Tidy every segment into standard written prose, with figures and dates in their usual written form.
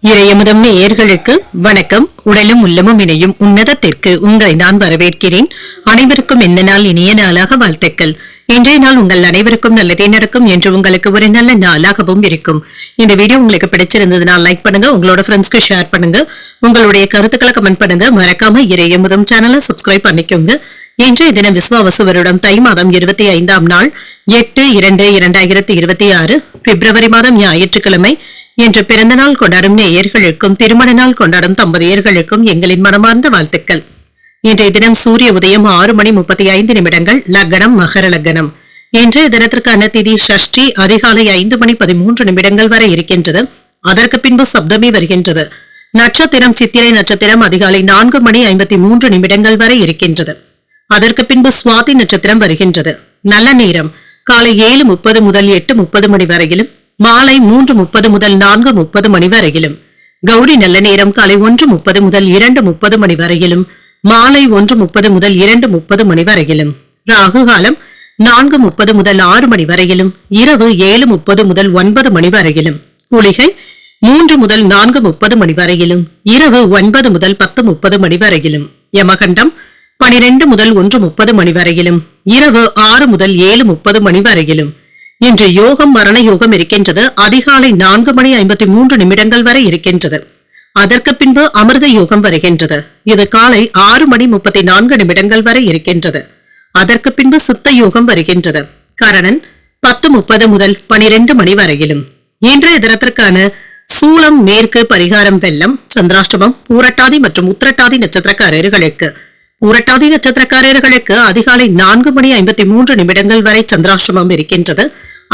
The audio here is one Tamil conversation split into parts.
இறையமுதம் நேயர்களுக்கு வணக்கம். உடலும் உள்ளமும் இணையும் உன்னதத்திற்கு உங்களை நான் வரவேற்கிறேன். அனைவருக்கும் இந்த நாள் இனிய நாளாக வாழ்த்துக்கள். இன்றைய நாள் உங்கள் அனைவருக்கும் நல்லதே நடக்கும் என்று உங்களுக்கு ஒரு நல்ல நாளாகவும் இருக்கும். இந்த வீடியோ உங்களுக்கு பிடிச்சிருந்ததுன்னா லைக் பண்ணுங்க, உங்களோட ஃப்ரெண்ட்ஸ்க்கு ஷேர் பண்ணுங்க, உங்களுடைய கருத்துக்களை கமெண்ட் பண்ணுங்க. மறக்காம இறையமுதம் சேனலை சப்ஸ்கிரைப் பண்ணிக்கோங்க. இன்றைய தினம் விஸ்வாவசு வருடம் தை மாதம் 25ஆம் நாள் 8/2/2026 பிப்ரவரி மாதம் ஞாயிற்றுக்கிழமை. இன்று பிறந்த நாள் கொண்டாடும் நேயர்களுக்கும் திருமண நாள் கொண்டாடும் தம்பதியர்களுக்கும் எங்களின் மனமார்ந்த வாழ்த்துக்கள். இன்றைய தினம் சூரிய உதயம் 6:35 லக்னம் மகர லக்னம். இன்றைய தினத்திற்கான திதி ஷஷ்டி அதிகாலை 5:13 வரை இருக்கின்றது. அதற்கு பின்பு சப்தமி வருகின்றது. நட்சத்திரம் சித்திரை நட்சத்திரம் அதிகாலை 4:53 வரை இருக்கின்றது. அதற்கு பின்பு சுவாதி நட்சத்திரம் வருகின்றது. நல்ல நேரம் காலை 7:30 முதல் 8:30 மணி வரையிலும், மாலை 3:30 முதல் 4:30 மணி வரையிலும். கௌரி நல்ல நேரம் காலை 1:30 முதல் 2:30 மணி வரையிலும், மாலை 1:30 முதல் 2:30 மணி வரையிலும். ராகு காலம் 4:30 முதல் 6 மணி வரையிலும், இரவு 7:30 முதல் 9 மணி வரையிலும். குளிகை 3 முதல் 4:30 மணி வரையிலும், இரவு 9 முதல் 10:30 மணி வரையிலும். யமகண்டம் 12 முதல் 1:30 மணி வரையிலும், இரவு 6 முதல் 7:30 மணி வரையிலும். இன்று யோகம் மரண யோகம் இருக்கின்றது. அதிகாலை 4:53 வரை இருக்கின்றது. அதற்கு பின்பு அமிர்த யோகம் வருகின்றது. இது காலை 6:34 வரை இருக்கின்றது. அதற்கு பின்பு சித்த யோகம் வருகின்றது. கரணன் 10:30 முதல் 12 மணி வரையிலும். இன்றைய தினத்திற்கான சூளம் மேற்கு பரிகாரம் வெள்ளம். சந்திராஷ்டமம் பூரட்டாதி மற்றும் உத்திரட்டாதி நட்சத்திரக்காரர்களுக்கு. பூரட்டாதி நட்சத்திரக்காரர்களுக்கு அதிகாலை 4:53 வரை சந்திராஷ்டமம் இருக்கின்றது.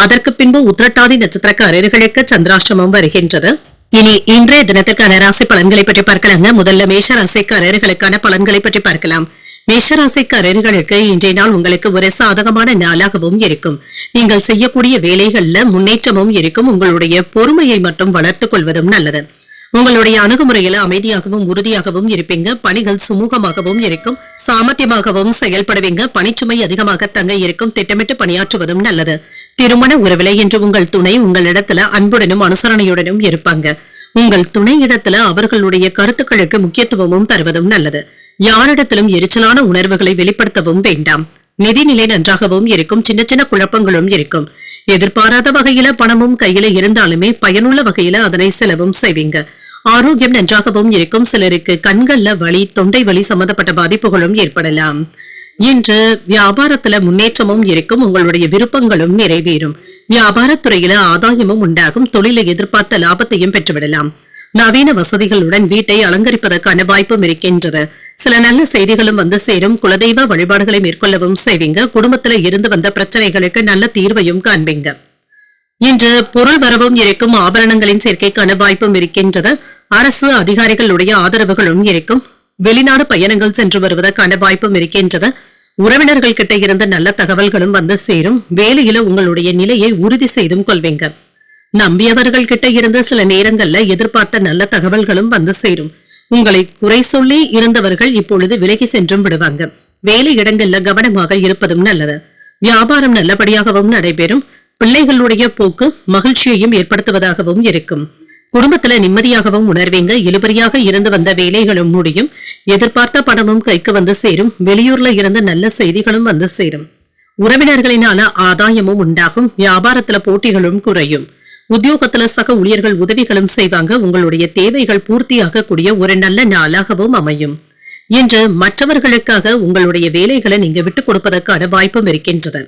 அதற்கு பின்பு உத்திரட்டாதி நட்சத்திரக்காரர்களுக்கு சந்திராஷ்டமம் வருகின்றது. இனி இன்றைய தினத்துக்கான ராசி பலன்களை பற்றி பார்க்கலாங்க. முதல்ல மேஷ ராசிக்காரர்களுக்கான பலன்களை பற்றி பார்க்கலாம். மேஷராசிக்காரர்களுக்கு இன்றைய நாள் உங்களுக்கு ஒரு சாதகமான நாளாகவும் இருக்கும். நீங்கள் செய்யக்கூடிய வேலைகள்ல முன்னேற்றமும் இருக்கும். உங்களுடைய பொறுமையை மட்டும் வளர்த்துக் கொள்வதும் நல்லது. உங்களுடைய அணுகுமுறையில அமைதியாகவும் உறுதியாகவும் இருப்பீங்க. பணிகள் சுமூகமாகவும் இருக்கும். சாமர்த்தியமாகவும் செயல்படுவீங்க. பணிச்சுமை அதிகமாக தங்க இருக்கும். திட்டமிட்டு பணியாற்றுவதும் நல்லது. திருமண உறவிலை என்று உங்கள் துணை உங்களிடத்துல அன்புடனும் அனுசரணையுடனும் இருப்பாங்க. உங்கள் துணை இடத்துல அவர்களுடைய கருத்துக்களுக்கு முக்கியத்துவமும் தருவதும் நல்லது. யாரிடத்திலும் எரிச்சலான உணர்வுகளை வெளிப்படுத்தவும் வேண்டாம். நிதிநிலை நன்றாகவும் இருக்கும். சின்ன சின்ன குழப்பங்களும் இருக்கும். எதிர்பாராத வகையில பணமும் கையில இருந்தாலுமே பயனுள்ள வகையில அதனை செலவும் செய்வீங்க. ஆரோக்கியம் நன்றாகவும் இருக்கும். சிலருக்கு கண்கள்ல வலி, தொண்டை வலி சம்பந்தப்பட்ட பாதிப்புகளும் ஏற்படலாம். இன்று வியாபாரத்துல முன்னேற்றமும் இருக்கும். உங்களுடைய விருப்பங்களும் நிறைவேறும். வியாபாரத்துறையில ஆதாயமும் உண்டாகும். தொழிலை எதிர்பார்த்த லாபத்தையும் பெற்றுவிடலாம். நவீன வசதிகளுடன் வீட்டை அலங்கரிப்பதற்கான வாய்ப்பும் இருக்கின்றது. சில நல்ல செய்திகளும் வந்து சேரும். குலதெய்வ வழிபாடுகளை மேற்கொள்ளவும் செய்வீங்க. குடும்பத்துல இருந்து வந்த பிரச்சனைகளுக்கு நல்ல தீர்வையும் காண்பீங்க. இன்று பொருள் வரவும் இருக்கும். ஆபரணங்களின் சேர்க்கைக்கான வாய்ப்பும் இருக்கின்றது. அரசு அதிகாரிகளுடைய ஆதரவுகளும் இருக்கும். வெளிநாடு பயணங்கள் சென்று வருவதற்கான வாய்ப்பும் இருக்கின்றது. உறவினர்கள் கிட்ட இருந்த நல்ல தகவல்களும் வந்து சேரும். வேலையில உங்களுடைய நிலையை உறுதி செய்தும் கொள்வீங்க. நம்பியவர்கள் கிட்ட இருந்து சில நேரங்கள்ல எதிர்பார்த்த நல்ல தகவல்களும் வந்து சேரும். உங்களை குறை சொல்லி இருந்தவர்கள் இப்பொழுது விலகி சென்றும் விடுவாங்க. வேலை இடங்கள்ல கவனமாக இருப்பதும் நல்லது. வியாபாரம் நல்லபடியாகவும் நடைபெறும். பிள்ளைகளுடைய போக்கு மகிழ்ச்சியையும் ஏற்படுத்துவதாகவும் இருக்கும். குடும்பத்துல நிம்மதியாகவும் உணர்வீங்க. இழுபறியாக இருந்து வந்த வேலைகளும் முடியும். எதிர்பார்த்த பணமும் கைக்கு வந்து சேரும். வெளியூர்ல இருந்து நல்ல செய்திகளும் வந்து சேரும். உறவினர்களினால ஆதாயமும் உண்டாகும். வியாபாரத்துல போட்டிகளும் குறையும். உத்தியோகத்துல சக ஊழியர்கள் உதவிகளும் செய்வாங்க. உங்களுடைய தேவைகள் பூர்த்தியாக கூடிய ஒரு நல்ல நாளாகவும் அமையும். இன்று மற்றவர்களுக்காக உங்களுடைய வேலைகளை நீங்க விட்டுக் கொடுப்பதற்கான வாய்ப்பும் இருக்கின்றது.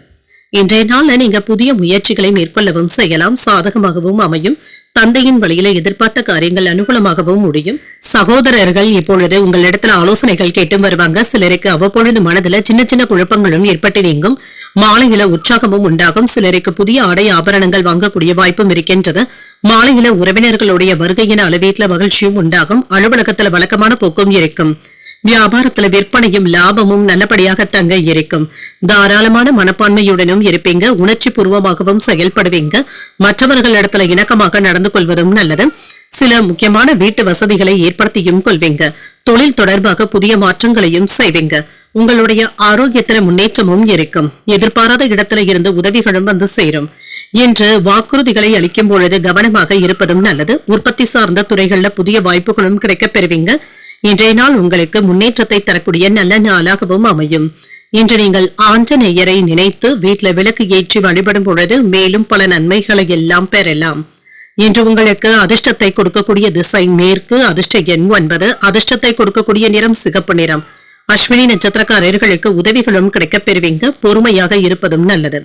இன்றைய நாள்ல நீங்க புதிய முயற்சிகளை மேற்கொள்ளவும் செய்யலாம். சாதகமாகவும் அமையும். தந்தையின் வழியில எதிர்பார்த்த காரியங்கள் அனுகூலமாகவும் முடியும். சகோதரர்கள் இப்பொழுது உங்களிடத்துல ஆலோசனைகள் கேட்டும் வருவாங்க. சிலருக்கு அவ்வப்பொழுது மனதுல சின்ன சின்ன குழப்பங்களும் ஏற்பட்டு நீங்கும். மாலையில உற்சாகமும் உண்டாகும். சிலருக்கு புதிய ஆடை ஆபரணங்கள் வாங்கக்கூடிய வாய்ப்பும் இருக்கின்றது. மாலையில உறவினர்களுடைய வருகையினால வீட்டுல மகிழ்ச்சியும் உண்டாகும். அலுவலகத்துல வழக்கமான போக்கும் இருக்கும். வியாபாரத்துல விற்பனையும் லாபமும் நல்லபடியாக தங்க இருக்கும். தாராளமான மனப்பான்மையுடனும் இருப்பீங்க. உணர்ச்சி பூர்வமாகவும் செயல்படுவீங்க. மற்றவர்களிடத்துல இணக்கமாக நடந்து கொள்வதும் நல்லது. சில முக்கியமான வீட்டு வசதிகளை ஏற்படுத்தியும் கொள்வீங்க. தொழில் தொடர்பாக புதிய மாற்றங்களையும் செய்வீங்க. உங்களுடைய ஆரோக்கியத்துல முன்னேற்றமும் இருக்கும். எதிர்பாராத இடத்துல இருந்து உதவிகளும் வந்து சேரும். என்று வாக்குறுதிகளை அளிக்கும் பொழுது கவனமாக இருப்பதும் நல்லது. உற்பத்தி சார்ந்த துறைகள்ல புதிய வாய்ப்புகளும் கிடைக்கப் பெறுவீங்க. இன்றைய நாள் உங்களுக்கு முன்னேற்றத்தை தரக்கூடிய நல்ல நாளாகவும் அமையும். இன்று நீங்கள் ஆஞ்சநேயரை நினைத்து வீட்டுல விளக்கு ஏற்றி வழிபடும் பொழுது மேலும் பல நன்மைகளை எல்லாம் பெறலாம். இன்று உங்களுக்கு அதிர்ஷ்டத்தை கொடுக்கக்கூடிய திசை மேற்கு, அதிர்ஷ்ட எண் 9, அதிர்ஷ்டத்தை கொடுக்கக்கூடிய நிறம் சிகப்பு நிறம். அஸ்வினி நட்சத்திரக்காரர்களுக்கு உதவிகளும் கிடைக்கப் பெறுவீங்க. பொறுமையாக இருப்பதும் நல்லது.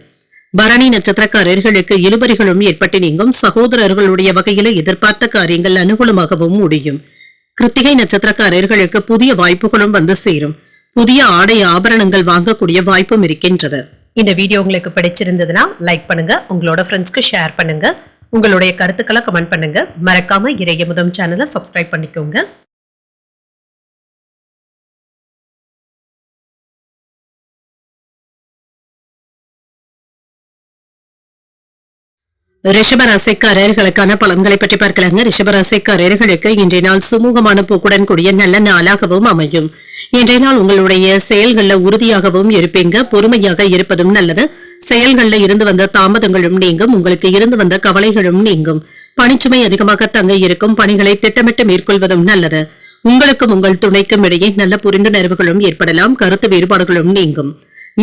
பரணி நட்சத்திரக்காரர்களுக்கு இழுபறிகளும் ஏற்பட்டு நீங்கும். சகோதரர்களுடைய வகையில எதிர்பார்த்த காரியங்கள் அனுகூலமாகவும் முடியும். கிருத்திகை நட்சத்திரக்காரர்களுக்கு புதிய வாய்ப்புகளும் வந்து சேரும். புதிய ஆடை ஆபரணங்கள் வாங்கக்கூடிய வாய்ப்பும் இருக்கின்றது. இந்த வீடியோ உங்களுக்கு பிடிச்சிருந்ததுன்னா லைக் பண்ணுங்க, உங்களோட ஃப்ரெண்ட்ஸ்க்கு ஷேர் பண்ணுங்க, உங்களுடைய கருத்துக்களை கமெண்ட் பண்ணுங்க. மறக்காம இறையமுதம் சேனலை சப்ஸ்கிரைப் பண்ணிக்கோங்க. ரிஷபராசிக்காரர்களுக்கான பலன்களை பற்றி பார்க்கலாங்க. ரிஷபராசிக்காரர்களுக்கு இன்றைய நாள் சுமூகமான போக்குடன் கூடிய நல்ல நாளாகவும் அமையும். இன்றைய நாள் உங்களுடைய செயல்கள்ல உறுதியாகவும் இருப்பீங்க. பொறுமையாக இருப்பதும் நல்லது. செயல்கள்ல இருந்து வந்த தாமதங்களும் நீங்கும். உங்களுக்கு இருந்து வந்த கவலைகளும் நீங்கும். பணிச்சுமை அதிகமாக தங்க இருக்கும். பணிகளை திட்டமிட்டு மேற்கொள்வதும் நல்லது. உங்களுக்கும் உங்கள் துணைக்கும் இடையே நல்ல புரிந்துணர்வுகளும் ஏற்படலாம். கருத்து வேறுபாடுகளும் நீங்கும்.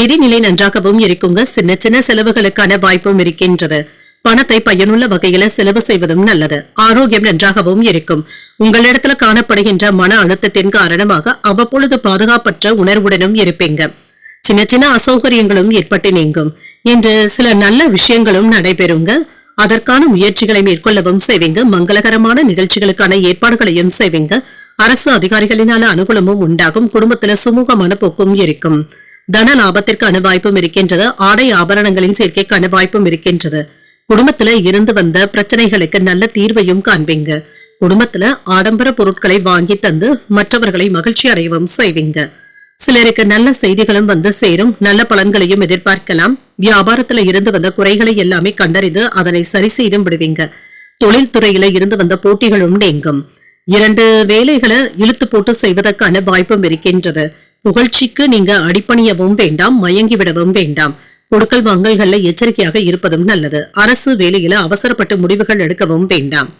நிதிநிலை நன்றாகவும் இருக்குங்க. சின்ன சின்ன செலவுகளுக்கான வாய்ப்பும் இருக்கின்றது. பணத்தை பயனுள்ள வகையில செலவு செய்வதும் நல்லது. ஆரோக்கியம் நன்றாகவும் இருக்கும். உங்களிடத்துல காணப்படுகின்ற மன அழுத்தத்தின் காரணமாக அவ்வப்பொழுது பாதுகாப்பற்ற உணர்வுடனும் இருப்பீங்க. சின்ன சின்ன அசௌகரியங்களும் ஏற்பட்டு நீங்கும். இன்று சில நல்ல விஷயங்களும் நடைபெறுங்க. அதற்கான முயற்சிகளை மேற்கொள்ளவும் செய்வீங்க. மங்களகரமான நிகழ்ச்சிகளுக்கான ஏற்பாடுகளையும் செய்வீங்க. அரசு அதிகாரிகளினால அனுகூலமும் உண்டாகும். குடும்பத்துல சுமூகமான போக்கும் இருக்கும். தன லாபத்திற்கான வாய்ப்பும் இருக்கின்றது. ஆடை ஆபரணங்களின் சேர்க்கைக்கான வாய்ப்பும் இருக்கின்றது. குடும்பத்துல இருந்து வந்த பிரச்சனைகளுக்கு நல்ல தீர்வையும் காண்பீங்க. குடும்பத்துல ஆடம்பர பொருட்களை வாங்கி தந்து மற்றவர்களை மகிழ்ச்சி அடையவும் செய்வீங்க. சிலருக்கு நல்ல செய்திகளும் வந்து சேரும். நல்ல பலன்களையும் எதிர்பார்க்கலாம். வியாபாரத்துல இருந்து வந்த குறைகளை எல்லாமே கண்டறிந்து அதனை சரி செய்தும் விடுவீங்க. தொழில்துறையில இருந்து வந்த போட்டிகளும் நீங்கும். 2 வேலைகளை இழுத்து போட்டு செய்வதற்கான வாய்ப்பும் இருக்கின்றது. புகழ்ச்சிக்கு நீங்க அடிப்பணியவும் வேண்டாம், மயங்கிவிடவும் வேண்டாம். கொடுக்கல் வாங்கல்கள்ல எச்சரிக்கையாக இருப்பதும் நல்லது. அரசு வேலையில அவசரப்பட்டு முடிவுகள் எடுக்கவும் வேண்டாம்.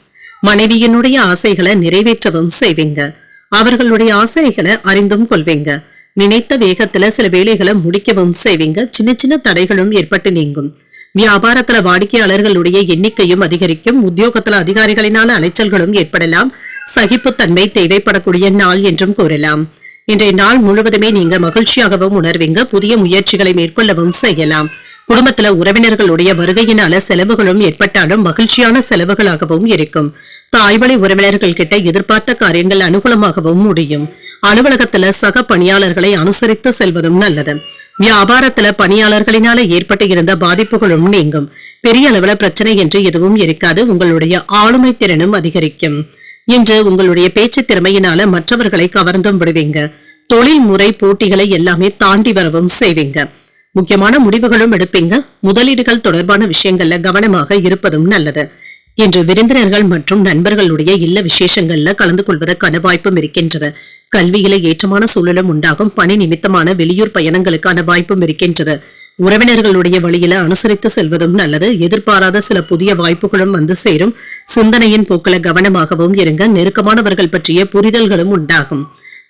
மனைவியினுடைய ஆசைகளை நிறைவேற்றவும் செய்வீங்க. அவர்களுடைய ஆசைகளை அறிந்தும் கொள்வீங்க. நினைத்த வேகத்துல சில வேலைகளை முடிக்கவும் செய்வீங்க. சின்ன சின்ன தடைகளும் ஏற்பட்டு நீங்கும். வியாபாரத்துல வாடிக்கையாளர்களுடைய எண்ணிக்கையும் அதிகரிக்கும். உத்தியோகத்துல அதிகாரிகளினால அலைச்சல்களும் ஏற்படலாம். சகிப்புத்தன்மை தேவைப்படக்கூடிய நாள் என்றும் கூறலாம். இன்றைய நாள் முழுவதுமே நீங்க மகிழ்ச்சியாகவும் உணர்வீங்க. புதிய முயற்சிகளை மேற்கொள்ளவும் செய்யலாம். குடும்பத்துல உறவினர்களுடைய வருகையினால செலவுகளும் ஏற்பட்டாலும் மகிழ்ச்சியான செலவுகளாகவும் இருக்கும். தாய்வழி உறவினர்கள் கிட்ட எதிர்பார்த்த காரியங்கள் அனுகூலமாகவும் முடியும். அலுவலகத்துல சக பணியாளர்களை அனுசரித்து செல்வதும் நல்லது. வியாபாரத்துல பணியாளர்களினால ஏற்பட்டு இருந்த பாதிப்புகளும் நீங்கும். பெரிய அளவுல பிரச்சனை என்று எதுவும் இருக்காது. உங்களுடைய ஆளுமை திறனும் அதிகரிக்கும். இன்று உங்களுடைய பேச்சு திறமையினால மற்றவர்களை கவர்ந்தும் விடுவீங்க. தொழில் முறை போட்டிகளை எல்லாமே தாண்டி வரவும் செய்வீங்க. முக்கியமான முடிவுகளும் எடுப்பீங்க. முதலீடுகள் தொடர்பான விஷயங்கள்ல கவனமாக இருப்பதும் நல்லது. இன்று விருந்தினர்கள் மற்றும் நண்பர்களுடைய இல்ல விசேஷங்கள்ல கலந்து கொள்வதற்கான வாய்ப்பும் இருக்கின்றது. கல்வியில ஏற்றமான சூழலும் உண்டாகும். பணி நிமித்தமான வெளியூர் பயணங்களுக்கான வாய்ப்பும் இருக்கின்றது. உறவினர்களுடைய வழியில அனுசரித்து செல்வதும் நல்லது. எதிர்பாராத சில புதிய வாய்ப்புகளும் வந்து சேரும். சிந்தனையின் போக்கில கவனமாகவும் இருங்க. நெருக்கமானவர்கள் பற்றிய புரிதல்களும் உண்டாகும்.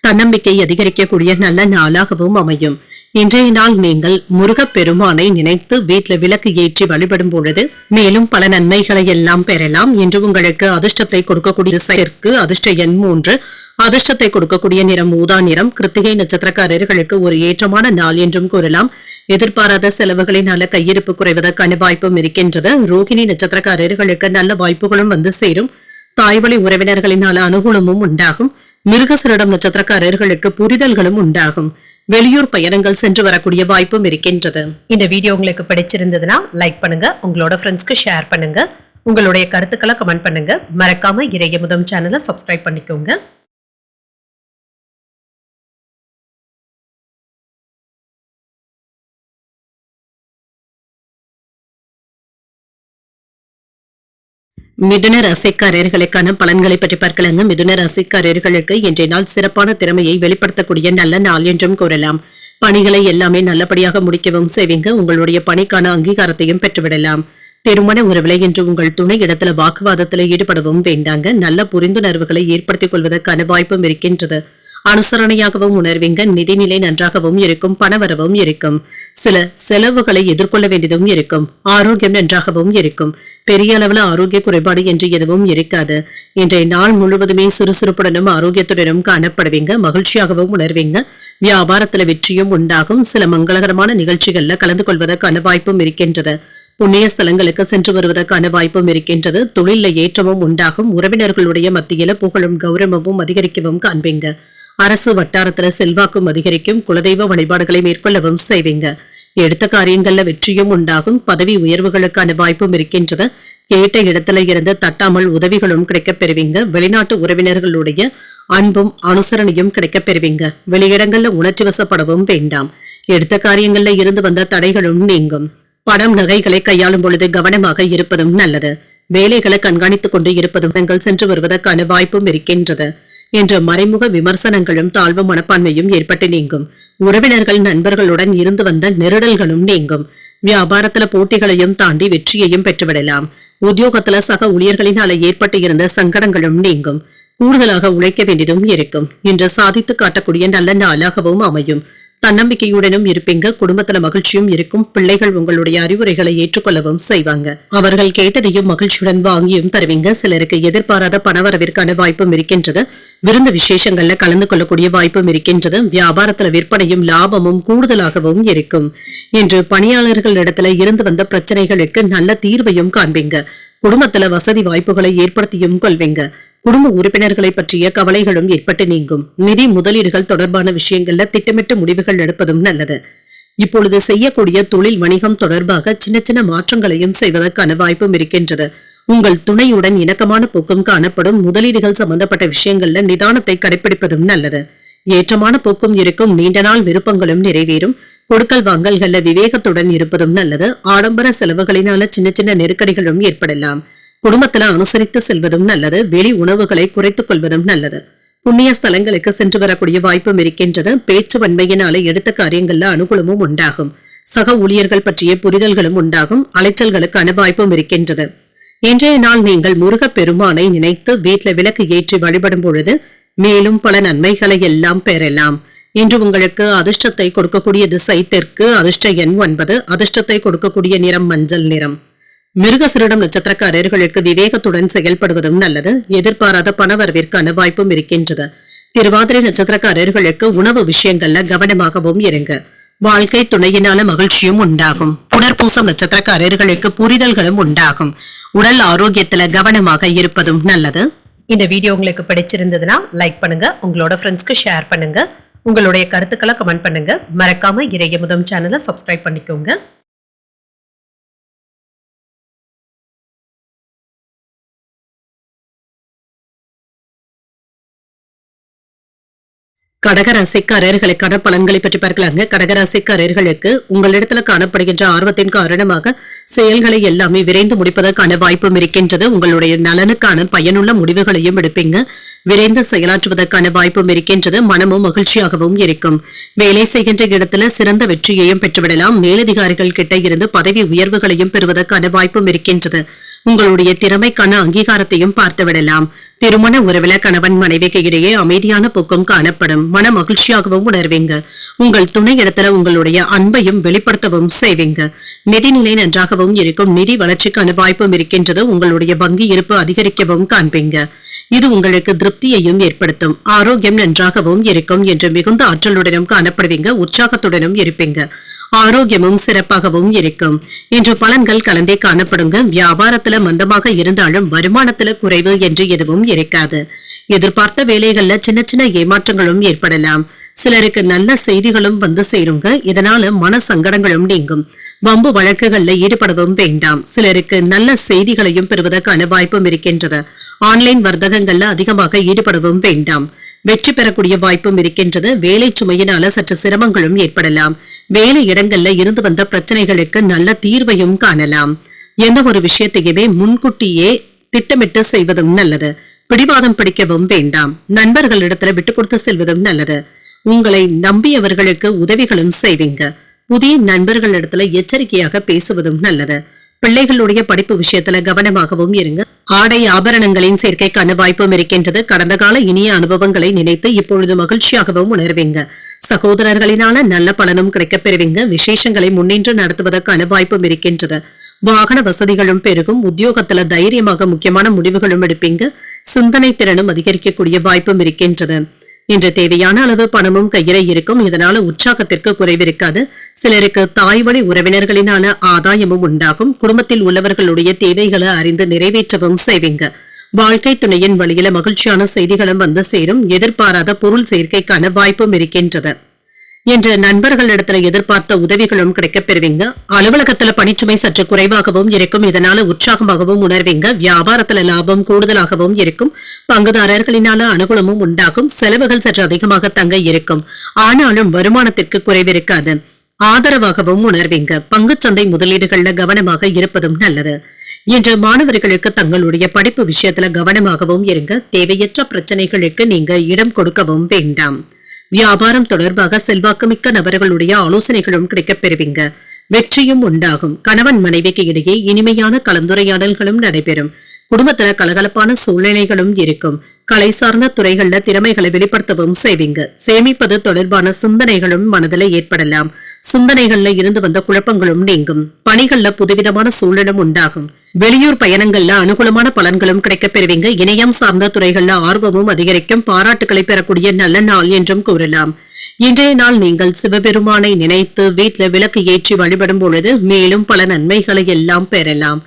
தன்னம்பிக்கை அதிகரிக்கக்கூடிய நல்ல நாளாகவும் அமையும். இன்றைய நாள் நீங்கள் முருகப்பெருமானை நினைத்து வீட்டுல விளக்கு ஏற்றி வழிபடும் பொழுது மேலும் பல நன்மைகளை எல்லாம் பெறலாம். என்று உங்களுக்கு அதிர்ஷ்டத்தை கொடுக்கக்கூடிய செயற்கு அதிர்ஷ்ட எண் 3, அதிர்ஷ்டத்தை கொடுக்கக்கூடிய நிறம் ஊதா நிறம். கிருத்திகை நட்சத்திரக்காரர்களுக்கு ஒரு ஏற்றமான நாள் என்றும் கூறலாம். எதிர்பாராத செலவுகளினால கையிருப்பு குறைவதற்கான வாய்ப்பும் இருக்கின்றது. ரோகிணி நட்சத்திரக்காரர்களுக்கு நல்ல வாய்ப்புகளும் வந்து சேரும். தாய்வழி உறவினர்களினால அனுகூலமும் உண்டாகும். மிருகசிரிடம் நட்சத்திரக்காரர்களுக்கு புரிதல்களும் உண்டாகும். வெளியூர் பயணங்கள் சென்று வரக்கூடிய வாய்ப்பும் இருக்கின்றது. இந்த வீடியோ உங்களுக்கு பிடிச்சிருந்ததுன்னா லைக் பண்ணுங்க, உங்களோட ஃப்ரெண்ட்ஸ்க்கு ஷேர் பண்ணுங்க, உங்களுடைய கருத்துக்களை கமெண்ட் பண்ணுங்க. மறக்காம இறையமுதம் சேனலை சப்ஸ்கிரைப் பண்ணிக்கோங்க. மிதுன ராசிக்காரர்களுக்கான பலன்களை பற்றி பார்க்கலாங்க. மிதுன ராசிக்காரர்களுக்கு இன்றைய நாள் சிறப்பான திறமையை வெளிப்படுத்தக்கூடிய நல்ல நாள் என்றும் கூறலாம். பணிகளை எல்லாமே நல்லபடியாக முடிக்கவும் செய்வீங்க. உங்களுடைய பணிக்கான அங்கீகாரத்தையும் பெற்றுவிடலாம். திருமண உறவுல இன்று உங்கள் துணை இடத்துல வாக்குவாதத்துல ஈடுபடவும் வேண்டாங்க. நல்ல புரிந்துணர்வுகளை ஏற்படுத்திக் கொள்வதற்கான வாய்ப்பும் இருக்கின்றது. அனுசரணையாகவும் உணர்வீங்க. நிதிநிலை நன்றாகவும் இருக்கும். பணவரவும் இருக்கும். சில செலவுகளை எதிர்கொள்ள வேண்டியதும் இருக்கும். ஆரோக்கியம் நன்றாகவும் இருக்கும். பெரிய அளவுல ஆரோக்கிய குறைபாடு என்று எதுவும் இருக்காது. இன்றைய நாள் முழுவதுமே சுறுசுறுப்புடனும் ஆரோக்கியத்துடனும் காணப்படுவீங்க. மகிழ்ச்சியாகவும் உணர்வீங்க. வியாபாரத்துல வெற்றியும் உண்டாகும். சில மங்களகரமான நிகழ்ச்சிகள்ல கலந்து கொள்வதற்கான வாய்ப்பும் இருக்கின்றது. புண்ணிய ஸ்தலங்களுக்கு சென்று வருவதற்கான வாய்ப்பும் இருக்கின்றது. தொழில ஏற்றமும் உண்டாகும். உறவினர்களுடைய மத்தியில புகழும் கௌரவமும் அதிகரிக்கவும் காண்பீங்க. அரசு வட்டாரத்துல செல்வாக்கும் அதிகரிக்கும். குலதெய்வ வழிபாடுகளை மேற்கொள்ளவும் செய்வீங்க. எடுத்த காரியங்கள்ல வெற்றியும் உண்டாகும். பதவி உயர்வுகளுக்கான வாய்ப்பும் இருக்கின்றது. கேட்ட இடத்துல இருந்து தட்டாமல் உதவிகளும் கிடைக்கப் பெறுவீங்க. வெளிநாட்டு உறவினர்களுடைய அன்பும் அனுசரணையும் கிடைக்கப் பெறுவீங்க. வெளியிடங்கள்ல உணர்ச்சி வசப்படவும் வேண்டாம். எடுத்த காரியங்கள்ல இருந்து வந்த தடைகளும் நீங்கும். பணம் நகைகளை கையாளும் பொழுது கவனமாக இருப்பதும் நல்லது. வேலைகளை கண்காணித்துக் கொண்டு இருப்பதும் நீங்கள் சென்று வருவதற்கான வாய்ப்பும் இருக்கின்றது. என்ற மறைமுக விமர்சனங்களும் தாழ்வு மனப்பான்மையும் ஏற்பட்டு நீங்கும். உறவினர்கள் நண்பர்களுடன் இருந்து வந்த நெருடல்களும் நீங்கும். வியாபாரத்துல போட்டிகளையும் தாண்டி வெற்றியையும் பெற்றுவிடலாம். உத்தியோகத்துல சக ஊழியர்களினால ஏற்பட்டு இருந்த சங்கடங்களும் நீங்கும். கூடுதலாக உழைக்க வேண்டியதும் இருக்கும். இன்று சாதித்து காட்டக்கூடிய நல்ல நாளாகவும் அமையும். தன்னம்பிக்கையுடனும் இருப்பீங்க. குடும்பத்துல மகிழ்ச்சியும் இருக்கும். பிள்ளைகள் உங்களுடைய அறிவுரைகளை ஏற்றுக்கொள்ளவும் செய்வாங்க. அவர்கள் கேட்டதையும் மகிழ்ச்சியுடன் வாங்கியும் தருவீங்க. சிலருக்கு எதிர்பாராத பணவரவிற்கான வாய்ப்பும் இருக்கின்றது. விருந்து விசேஷங்கள்ல கலந்து கொள்ளக்கூடிய வாய்ப்பும் இருக்கின்றது. வியாபாரத்துல விற்பனையும் லாபமும் கூடுதலாகவும் இருக்கும். இன்று பணியாளர்களிடத்துல இருந்து வந்த பிரச்சனைகளுக்கு நல்ல தீர்வையும் காண்பீங்க. குடும்பத்துல வசதி வாய்ப்புகளை ஏற்படுத்தியும் கொள்வீங்க. குடும்ப உறுப்பினர்களை பற்றிய கவலைகளும் ஏற்பட்டு நீங்கும். நிதி முதலீடுகள் தொடர்பான விஷயங்கள்ல திட்டமிட்ட முடிவுகள் எடுப்பதும் நல்லது. இப்பொழுது செய்யக்கூடிய தொழில் வணிகம் தொடர்பாக சின்ன சின்ன மாற்றங்களையும் செய்வதற்கான வாய்ப்பும் இருக்கின்றது. உங்கள் துணையுடன் இணக்கமான போக்கும் காணப்படும். முதலீடுகள் சம்பந்தப்பட்ட விஷயங்கள்ல நிதானத்தை கடைபிடிப்பதும் நல்லது. ஏற்றமான போக்கும் இருக்கும். நீண்ட நாள் விருப்பங்களும் நிறைவேறும். கொடுக்கல் வாங்கல்கள்ல விவேகத்துடன் இருப்பதும் நல்லது. ஆடம்பர செலவுகளினால சின்ன சின்ன நெருக்கடிகளும் ஏற்படலாம். குடும்பத்துல அனுசரித்து செல்வதும் நல்லது. வெளி உணவுகளை குறைத்துக் கொள்வதும் நல்லது. புண்ணிய ஸ்தலங்களுக்கு சென்று வரக்கூடிய வாய்ப்பும் இருக்கின்றது. பேச்சு வன்மையினால எடுத்த காரியங்கள்ல அனுகூலமும் உண்டாகும். சக ஊழியர்கள் பற்றிய புரிதல்களும் உண்டாகும். அலைச்சல்களுக்கான வாய்ப்பும் இருக்கின்றது. இன்றைய நாள் நீங்கள் முருகப் பெருமானை நினைத்து வீட்டுல விளக்கு ஏற்றி வழிபடும் பொழுது மேலும் பல நன்மைகளை எல்லாம் பெறலாம். இன்று உங்களுக்கு அதிர்ஷ்டத்தை கொடுக்கக்கூடிய திசை தெற்கு. அதிர்ஷ்ட எண் 9. அதிர்ஷ்டத்தை கொடுக்கக்கூடிய நிறம் மஞ்சள் நிறம். மிருகசீரிடம் நட்சத்திரக்காரர்களுக்கு விவேகத்துடன் செயல்படுவதும் நல்லது. எதிர்பாராத பணவரவிற்கான வாய்ப்பும் இருக்கின்றது. திருவாதிரை நட்சத்திரக்காரர்களுக்கு உணவு விஷயங்கள்ல கவனமாகவும் இருங்க. வாழ்க்கை துணையினால மகிழ்ச்சியும் உண்டாகும். புனர்பூசம் நட்சத்திரக்காரர்களுக்கு புரிதல்களும் உண்டாகும். உடல் ஆரோக்கியத்துல கவனமாக இருப்பதும் நல்லது. இந்த வீடியோ உங்களுக்கு பிடிச்சிருந்ததுன்னா லைக் பண்ணுங்க. உங்களோட ஃப்ரெண்ட்ஸ்க்கு ஷேர் பண்ணுங்க. உங்களுடைய கருத்துக்களை கமெண்ட் பண்ணுங்க. மறக்காம இறையமுதம் சேனலை சப்ஸ்கிரைப் பண்ணிக்கோங்க. கடகராசிக்காரர்களுக்கான பலன்களை பற்றி பார்க்கலாங்க. கடகராசிக்காரர்களுக்கு உங்களிடத்துல காணப்படுகின்ற ஆர்வத்தின் காரணமாக செயல்களை எல்லாமே விரைந்து முடிப்பதற்கான வாய்ப்பும் இருக்கின்றது. உங்களுடைய நலனுக்கான பயனுள்ள முடிவுகளையும் எடுப்பீங்க. விரைந்து செயலாற்றுவதற்கான வாய்ப்பும் இருக்கின்றது. மனமும் மகிழ்ச்சியாகவும் இருக்கும். வேலை செய்கின்ற இடத்துல சிறந்த வெற்றியையும் பெற்றுவிடலாம். மேலதிகாரிகள் கிட்ட இருந்து பதவி உயர்வுகளையும் பெறுவதற்கான வாய்ப்பும் இருக்கின்றது. உங்களுடைய திறமைக்கான அங்கீகாரத்தையும் பார்த்துவிடலாம். திருமண உறவுல கணவன் மனைவிக்கு இடையே அமைதியான போக்கும் காணப்படும். மன மகிழ்ச்சியாகவும் உணர்வீங்க. உங்கள் துணை இடத்துல உங்களுடைய அன்பையும் வெளிப்படுத்தவும் செய்வீங்க. நிதிநிலை நன்றாகவும் இருக்கும். நிதி வளர்ச்சிக்கான வாய்ப்பும் இருக்கின்றது. உங்களுடைய வங்கி இருப்பு அதிகரிக்கவும் காண்பீங்க. இது உங்களுக்கு திருப்தியையும் ஏற்படுத்தும். ஆரோக்கியம் நன்றாகவும் இருக்கும் என்று மிகுந்த ஆற்றலுடனும் காணப்படுவீங்க. உற்சாகத்துடனும் இருப்பீங்க. ஆரோக்கியமும் சிறப்பாகவும் இருக்கும். இன்று பலன்கள் கலந்தே காணப்படுங்க. வியாபாரத்துல மந்தமாக இருந்தாலும் வருமானத்துல குறைவு என்று எதுவும் இருக்காது. எதிர்பார்த்த வேலைகள்ல சின்ன சின்ன ஏமாற்றங்களும் ஏற்படலாம். சிலருக்கு நல்ல செய்திகளும் வந்து சேருங்க. இதனால மன சங்கடங்களும் நீங்கும். வம்பு வழக்குகள்ல ஈடுபடவும் வேண்டாம். சிலருக்கு நல்ல செய்திகளையும் பெறுவதற்கான வாய்ப்பும் இருக்கின்றது. ஆன்லைன் வர்த்தகங்கள்ல அதிகமாக ஈடுபடவும் வேண்டாம். வெற்றி பெறக்கூடிய வாய்ப்பும் இருக்கின்றது. வேலை சுமையினால சற்று சிரமங்களும் ஏற்படலாம். வேலை இடங்கள்ல இருந்து வந்த பிரச்சனைகளுக்கு நல்ல தீர்வையும் காணலாம். எந்த ஒரு விஷயத்தையுமே முன்கூட்டியே திட்டமிட்டு செய்வதும் நல்லது. பிடிவாதம் பிடிக்கவும் வேண்டாம். நண்பர்களிடத்துல விட்டு கொடுத்து செல்வதும் நல்லது. உங்களை நம்பியவர்களுக்கு உதவிகளும் செய்வீங்க. புதிய நண்பர்களிடத்துல எச்சரிக்கையாக பேசுவதும் நல்லது. பிள்ளைகளுடைய படிப்பு விஷயத்துல கவனமாகவும் இருங்க. ஆடை ஆபரணங்களின் சேர்க்கைக்கான வாய்ப்பும் இருக்கின்றது. கடந்த கால இனிய அனுபவங்களை நினைத்து இப்பொழுது மகிழ்ச்சியாகவும் உணர்வீங்க. சகோதரர்களினால நல்ல பலனும் கிடைக்கப் பெறுவீங்க. விசேஷங்களை முன்னின்று நடத்துவதற்கான வாய்ப்பும் இருக்கின்றது. வாகன வசதிகளும் பெருகும். உத்தியோகத்துல தைரியமாக முக்கியமான முடிவுகளும் எடுப்பீங்க. சிந்தனை திறனும் அதிகரிக்கக்கூடிய வாய்ப்பும் இருக்கின்றது. இன்று தேவையான அளவு பணமும் கையில இருக்கும். இதனால உற்சாகத்திற்கு குறைவிருக்காது. சிலருக்கு தாய் வழி உறவினர்களினால ஆதாயமும் உண்டாகும். குடும்பத்தில் உள்ளவர்களுடைய தேவைகளை அறிந்து நிறைவேற்றவும் செய்வீங்க. வாழ்க்கை துணையின் வழியில மகிழ்ச்சியான செய்திகளும் வந்து சேரும். எதிர்பாராத பொருள் சேர்க்கைக்கான வாய்ப்பும் இருக்கின்றது. என்று நண்பர்களிடத்துல எதிர்பார்த்த உதவிகளும் கிடைக்கப் பெறுவீங்க. அலுவலகத்துல பணிச்சுமை சற்று குறைவாகவும் இருக்கும். இதனால உற்சாகமாகவும் உணர்வீங்க. வியாபாரத்துல லாபம் கூடுதலாகவும் இருக்கும். பங்குதாரர்களினால அனுகூலமும் உண்டாகும். செலவுகள் சற்று அதிகமாக தங்க இருக்கும். ஆனாலும் வருமானத்திற்கு குறைவிருக்காது. ஆதரவாகவும் உணர்வீங்க. பங்குச்சந்தை முதலீடுகள்ல கவனமாக இருப்பதும் நல்லது. இன்று மாணவர்களுக்கு தங்களுடைய படிப்பு விஷயத்துல கவனமாகவும் இருங்க. தேவையற்ற பிரச்சனைகளுக்கு நீங்க இடம் கொடுக்கவும் வேண்டாம். வியாபாரம் தொடர்பாக செல்வாக்குமிக்க நபர்களுடைய ஆலோசனைகளும் கிடைக்கப் பெறுவீங்க. வெற்றியும் உண்டாகும். கணவன் மனைவிக்கு இடையே இனிமையான கலந்துரையாடல்களும் நடைபெறும். குடும்பத்துல கலகலப்பான சூழ்நிலைகளும் இருக்கும். கலை சார்ந்த துறைகள்ல திறமைகளை வெளிப்படுத்தவும் செய்வீங்க. சேமிப்பது தொடர்பான சிந்தனைகளும் மனதில் ஏற்படலாம். சிந்தனைகள்ல இருந்து வந்த குழப்பங்களும் நீங்கும். பணிகள்ல புதுவிதமான சூழலும் உண்டாகும். வெளியூர் பயணங்கள்ல அனுகூலமான பலன்களும் கிடைக்கப் பெறுவீங்க. இணையம் சார்ந்த துறைகள்ல ஆர்வமும் அதிகரிக்கும். பாராட்டுகளை பெறக்கூடிய நல்ல நாள் என்றும் கூறலாம். இன்றைய நாள் நீங்கள் சிவபெருமானை நினைத்து வீட்டில் விளக்கு ஏற்றி வழிபடும் பொழுது மேலும் பல நன்மைகளை எல்லாம் பெறலாம்.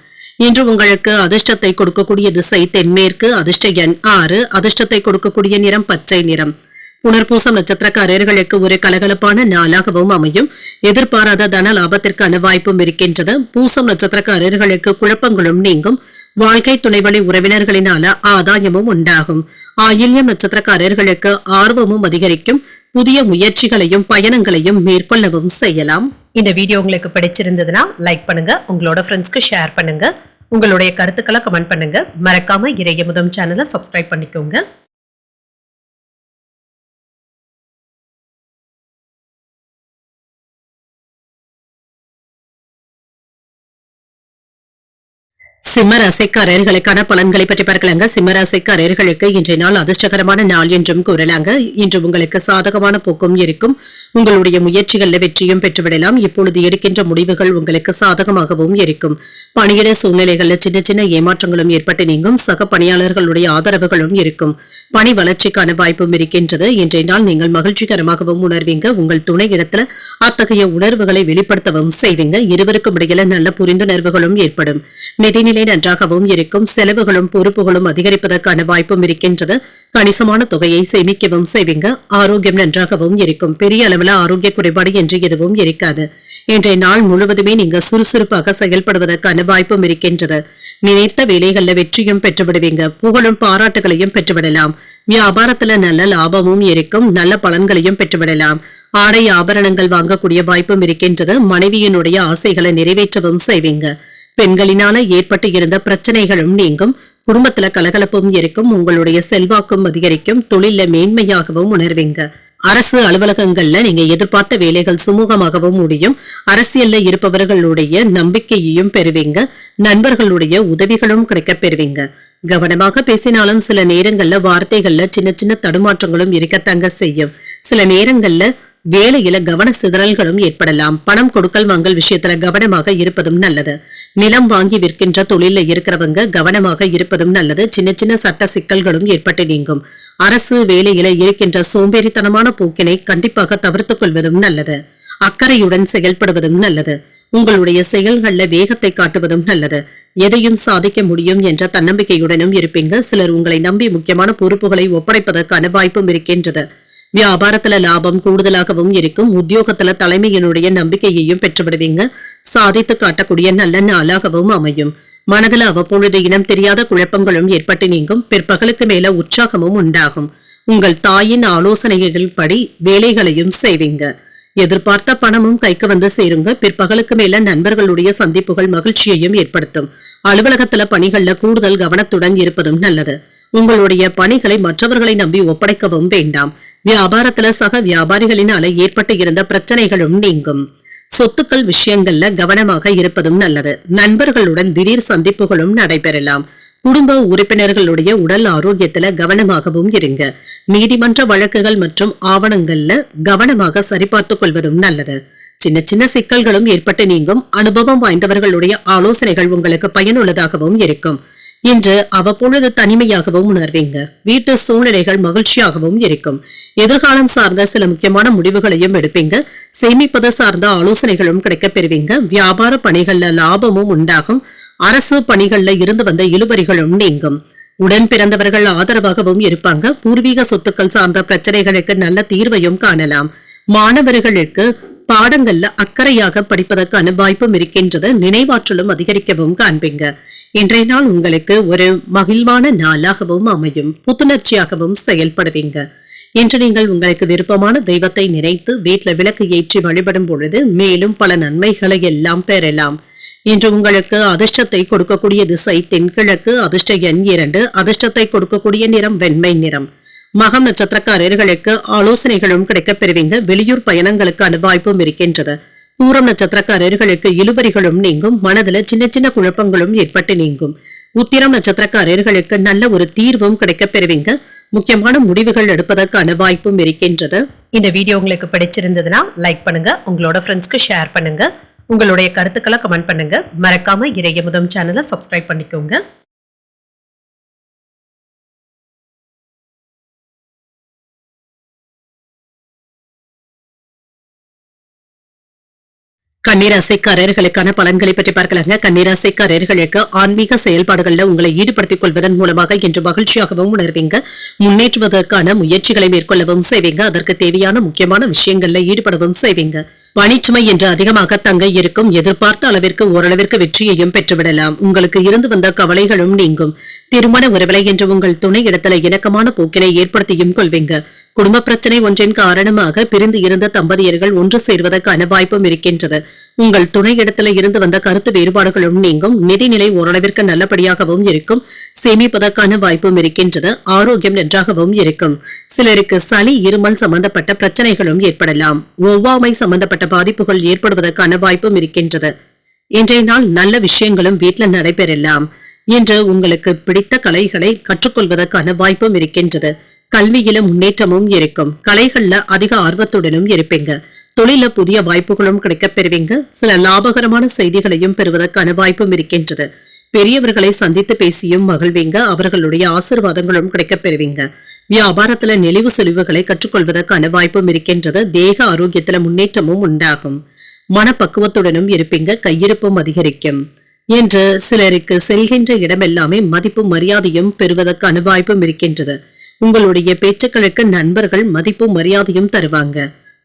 இன்று உங்களுக்கு அதிர்ஷ்டத்தை கொடுக்கக்கூடிய திசை தென்மேற்கு. அதிர்ஷ்ட எண் 6. அதிர்ஷ்டத்தை கொடுக்கக்கூடிய நிறம் பச்சை நிறம். புனர்பூசம் நட்சத்திரக்காரர்களுக்கு ஒரு கலகலப்பான நாளாகவும் அமையும். எதிர்பாராத தன லாபத்திற்கான வாய்ப்பும் இருக்கின்றது. பூசம் நட்சத்திரக்காரர்களுக்கு குழப்பங்களும் நீங்கும். வாழ்க்கை துணைவழி உறவினர்களினால ஆதாயமும் உண்டாகும். ஆயில்யம் நட்சத்திரக்காரர்களுக்கு ஆர்வமும் அதிகரிக்கும். புதிய முயற்சிகளையும் பயணங்களையும் மேற்கொள்ளவும் செய்யலாம். இந்த வீடியோ உங்களுக்கு பிடிச்சிருந்ததுன்னா லைக் பண்ணுங்க. உங்களோட ஃப்ரெண்ட்ஸ்க்கு ஷேர் பண்ணுங்க. உங்களுடைய கருத்துக்களை கமெண்ட் பண்ணுங்க. மறக்காம இறையமுதம் சேனலை சப்ஸ்கிரைப் பண்ணிக்கோங்க. சிம்மராசிக்காரர்களுக்கான பலன்களை பற்றி பார்க்கலாங்க. சிம்மராசிக்காரர்களுக்கு இன்றைய நாள் அதிர்ஷ்டகரமான நாள் என்றும் கூறலாங்க. இன்று உங்களுக்கு சாதகமான போக்கும் இருக்கும். உங்களுடைய முயற்சிகள்ல வெற்றியும் பெற்றுவிடலாம். இப்பொழுது எடுக்கின்ற முடிவுகள் உங்களுக்கு சாதகமாகவும் இருக்கும். பணியிட சூழ்நிலைகள்ல சின்ன சின்ன ஏமாற்றங்களும் ஏற்பட்டு நீங்கும். சக பணியாளர்களுடைய ஆதரவுகளும் இருக்கும். பணி வளர்ச்சிக்கான வாய்ப்பும் இருக்கின்றது. இன்றைய நாள் நீங்கள் மகிழ்ச்சிகரமாகவும் உணர்வீங்க. உங்கள் துணை இடத்துல அத்தகைய உணர்வுகளை வெளிப்படுத்தவும் செய்வீங்க. இருவருக்கும் இடையில நல்ல புரிந்துணர்வுகளும் ஏற்படும். நிதிநிலை நன்றாகவும் இருக்கும். செலவுகளும் பொறுப்புகளும் அதிகரிப்பதற்கான வாய்ப்பும் இருக்கின்றது. கணிசமான தொகையை சேமிக்கவும் செய்வீங்க. ஆரோக்கியம் நன்றாகவும் இருக்கும். பெரிய அளவில் ஆரோக்கிய குறைபாடு என்று எதுவும் இருக்காது. இன்றைய நாள் முழுவதுமே நீங்க சுறுசுறுப்பாக செயல்படுவதற்கான வாய்ப்பும் இருக்கின்றது. நினைத்த வேலைகள்ல வெற்றியும் பெற்றுவிடுவீங்க. புகழும் பாராட்டுகளையும் பெற்றுவிடலாம். வியாபாரத்துல நல்ல லாபமும் இருக்கும். நல்ல பலன்களையும் பெற்றுவிடலாம். ஆடை ஆபரணங்கள் வாங்கக்கூடிய வாய்ப்பும் இருக்கின்றது. மனைவியினுடைய ஆசைகளை நிறைவேற்றவும் செய்வீங்க. பெண்களினால ஏற்பட்டு இருந்த பிரச்சனைகளும் நீங்கும். குடும்பத்துல கலகலப்பும் இருக்கும். உங்களுடைய செல்வாக்கும் அதிகரிக்கும். தொழில மேன்மையாகவும் உணர்வீங்க. அரசு அலுவலகங்கள்ல நீங்க எதிர்பார்த்த வேலைகள் சுமூகமாகவும் முடியும். அரசியல்ல இருப்பவர்களுடைய நம்பிக்கையையும் பெறுவீங்க. நண்பர்களுடைய உதவிகளும் கிடைக்கப் பெறுவீங்க. கவனமாக பேசினாலும் சில நேரங்கள்ல வார்த்தைகள்ல சின்ன சின்ன தடுமாற்றங்களும் இருக்கத்தங்க செய்யும். சில நேரங்கள்ல வேலையில கவன சிதறல்களும் ஏற்படலாம். பணம் கொடுக்கல் வாங்கல் விஷயத்துல கவனமாக இருப்பதும் நல்லது. நிலம் வாங்கி விற்கின்ற தொழில இருக்கிறவங்க கவனமாக இருப்பதும் நல்லது. சின்ன சின்ன சட்ட சிக்கல்களும் ஏற்பட்டு நீங்கும். அரசு வேலையில இருக்கின்ற சோம்பேறித்தனமான போக்கினை கண்டிப்பாக தவிர்த்துக் கொள்வதும் நல்லது. அக்கறையுடன் செயல்படுவதும் நல்லது. உங்களுடைய செயல்கள்ல வேகத்தை காட்டுவதும் நல்லது. எதையும் சாதிக்க முடியும் என்ற தன்னம்பிக்கையுடனும் இருப்பீங்க. சிலர் உங்களை நம்பி முக்கியமான பொறுப்புகளை ஒப்படைப்பதற்கான வாய்ப்பும் இருக்கின்றது. வியாபாரத்துல லாபம் கூடுதலாகவும் இருக்கும். உத்தியோகத்துல தலைமையினுடைய நம்பிக்கையையும் பெற்றுவிடுவீங்க. சாதித்து காட்டக்கூடிய நல்ல நாளாகவும் அமையும். மனதில் அவ்வப்பொழுது இனம் தெரியாத குழப்பங்களும் ஏற்பட்டு நீங்கும். பிற்பகலுக்கு மேல உற்சாகமும் உண்டாகும். உங்கள் தாயின் ஆலோசனைகள் படி வேலைகளையும் செய்வீங்க. எதிர்பார்த்த பணமும் கைக்கு வந்து சேருங்க. பிற்பகலுக்கு மேல நண்பர்களுடைய சந்திப்புகள் மகிழ்ச்சியையும் ஏற்படுத்தும். அலுவலகத்துல பணிகள்ல கூடுதல் கவனத்துடன் இருப்பதும் நல்லது. உங்களுடைய பணிகளை மற்றவர்களை நம்பி ஒப்படைக்கவும் வேண்டாம். வியாபாரத்துல சக வியாபாரிகளினால ஏற்பட்டு இருந்த பிரச்சனைகளும் நீங்கும். சொத்துக்கள் விஷயங்கள்ல கவனமாக இருப்பதும் நல்லது. நண்பர்களுடன் திடீர் சந்திப்புகளும் நடைபெறலாம். குடும்ப உறுப்பினர்களுடைய உடல் ஆரோக்கியத்துல கவனமாகவும் இருங்க. நீதிமன்ற வழக்குகள் மற்றும் ஆவணங்கள்ல கவனமாக சரிபார்த்துக் கொள்வதும் நல்லது. சின்ன சின்ன சிக்கல்களும் ஏற்பட்டு நீங்கும். அனுபவம் வாய்ந்தவர்களுடைய ஆலோசனைகள் உங்களுக்கு பயனுள்ளதாகவும் இருக்கும். இன்று அவ்வப்பொழுது தனிமையாகவும் உணர்வீங்க. வீட்டு சூழ்நிலைகள் மகிழ்ச்சியாகவும் இருக்கும். எதிர்காலம் சார்ந்த சில முக்கியமான முடிவுகளையும் எடுப்பீங்க. சேமிப்பது சார்ந்த ஆலோசனைகளும் கிடைக்கப் பெறுவீங்க. வியாபார பணிகள்ல லாபமும் உண்டாகும். அரசு பணிகள்ல இருந்து வந்த இழுபறிகளும் நீங்கும். உடன் பிறந்தவர்கள் ஆதரவாகவும் இருப்பாங்க. பூர்வீக சொத்துக்கள் சார்ந்த பிரச்சனைகளுக்கு நல்ல தீர்வையும் காணலாம். மாணவர்களுக்கு பாடங்கள்ல அக்கறையாக படிப்பதற்கான வாய்ப்பும் இருக்கின்றது. நினைவாற்றலும் அதிகரிக்கவும் காண்பீங்க. இன்றைய நாள் உங்களுக்கு ஒரு மகிழ்வான நாளாகவும் அமையும். புத்துணர்ச்சியாகவும் செயல்படுவீங்க. இன்று நீங்கள் உங்களுக்கு விருப்பமான தெய்வத்தை நினைத்து வீட்டுல விளக்கு ஏற்றி வழிபடும் பொழுது மேலும் பல நன்மைகளை எல்லாம் பெறலாம். இன்று உங்களுக்கு அதிர்ஷ்டத்தை கொடுக்கக்கூடிய திசை தென்கிழக்கு. அதிர்ஷ்ட எண் 2. அதிர்ஷ்டத்தை கொடுக்கக்கூடிய நிறம் வெண்மை நிறம். மகம் நட்சத்திரக்காரர்களுக்கு ஆலோசனைகளும் கிடைக்கப் பெறுவீங்க. வெளியூர் பயணங்களுக்கான வாய்ப்பும் இருக்கின்றது. பூரம் நட்சத்திரக்காரர்களுக்கு இழுபறிகளும் நீங்கும். மனதுல சின்ன சின்ன குழப்பங்களும் ஏற்பட்டு நீங்கும். உத்திரம் நட்சத்திரக்காரர்களுக்கு நல்ல ஒரு தீர்வும் கிடைக்கப் பெறுவீங்க. முக்கியமான முடிவுகள் எடுப்பதற்கான வாய்ப்பும் இருக்கின்றது. இந்த வீடியோ உங்களுக்கு பிடிச்சிருந்ததுன்னா லைக் பண்ணுங்க. உங்களோட ஃப்ரெண்ட்ஸ்க்கு ஷேர் பண்ணுங்க. உங்களுடைய கருத்துக்களை கமெண்ட் பண்ணுங்க. மறக்காம இறையமுதம் சேனலை சப்ஸ்கிரைப் பண்ணிக்கோங்க. கன்னிராசிக்காரர்களுக்கான பலன்களை பற்றி பார்க்கலாங்க. கன்னிராசிக்காரர்களுக்கு ஆன்மீக செயல்பாடுகள்ல உங்களை ஈடுபடுத்திக் கொள்வதன் மூலமாக இன்று மகிழ்ச்சியாகவும் உணர்வீங்க. முன்னேற்றுவதற்கான முயற்சிகளை மேற்கொள்ளவும் செய்வீங்க. அதற்கு தேவையான முக்கியமான விஷயங்கள்ல ஈடுபடவும் செய்வீங்க. பணிச்சுமை என்று அதிகமாக தங்க இருக்கும். எதிர்பார்த்த அளவிற்கு ஓரளவிற்கு வெற்றியையும் பெற்றுவிடலாம். உங்களுக்கு இருந்து வந்த கவலைகளும் நீங்கும். திருமண உறவிலை என்று உங்கள் துணை இடத்துல இணக்கமான போக்கினை ஏற்படுத்தியும் கொள்வீங்க. குடும்ப பிரச்சனை ஒன்றின் காரணமாக பிரிந்து இருந்த தம்பதியர்கள் ஒன்று சேர்வதற்கான வாய்ப்பும் இருக்கின்றது. உங்கள் துணை இடத்துல இருந்து வந்த கருத்து வேறுபாடுகளும் நீங்கும். நிதிநிலை ஓரளவிற்கு நல்லபடியாகவும் இருக்கும். சேமிப்பதற்கான வாய்ப்பும் இருக்கின்றது. ஆரோக்கியம் நன்றாகவும் இருக்கும். சிலருக்கு சளி இருமல் சம்பந்தப்பட்ட பிரச்சனைகளும் ஏற்படலாம். ஒவ்வாமை சம்பந்தப்பட்ட பாதிப்புகள் ஏற்படுவதற்கான வாய்ப்பும் இருக்கின்றது. இன்றைய நாள் நல்ல விஷயங்களும் வீட்டில் நடைபெறலாம். இன்று உங்களுக்கு பிடித்த கலைகளை கற்றுக்கொள்வதற்கான வாய்ப்பும் இருக்கின்றது. கல்வியில முன்னேற்றமும் இருக்கும். கலைகள்ல அதிக ஆர்வத்துடனும் இருப்பீங்க. தொழில புதிய வாய்ப்புகளும் கிடைக்கப் பெறுவீங்க. சில லாபகரமான செய்திகளையும் பெறுவதற்கான வாய்ப்பும் இருக்கின்றது. பெரியவர்களை சந்தித்து பேசியும் மகிழ்வீங்க. அவர்களுடைய ஆசீர்வாதங்களும் கிடைக்கப் பெறுவீங்க. வியாபாரத்துல நெளிவு செழிவுகளை கற்றுக்கொள்வதற்கான வாய்ப்பும் இருக்கின்றது. தேக ஆரோக்கியத்துல முன்னேற்றமும் உண்டாகும். மனப்பக்குவத்துடனும் இருப்பீங்க. கையிருப்பும் அதிகரிக்கும். என்று சிலருக்கு செல்கின்ற இடமெல்லாமே மதிப்பும் மரியாதையும் பெறுவதற்கான வாய்ப்பும் இருக்கின்றது. உங்களுடைய பேச்சுக்களுக்கு நண்பர்கள் மதிப்பும் மரியாதையும் தருவாங்க.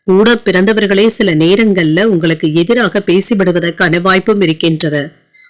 கூட பிறந்தவர்களே சில நேரங்கள்ல உங்களுக்கு எதிராக பேசிவிடுவதற்கான வாய்ப்பும் இருக்கின்றது.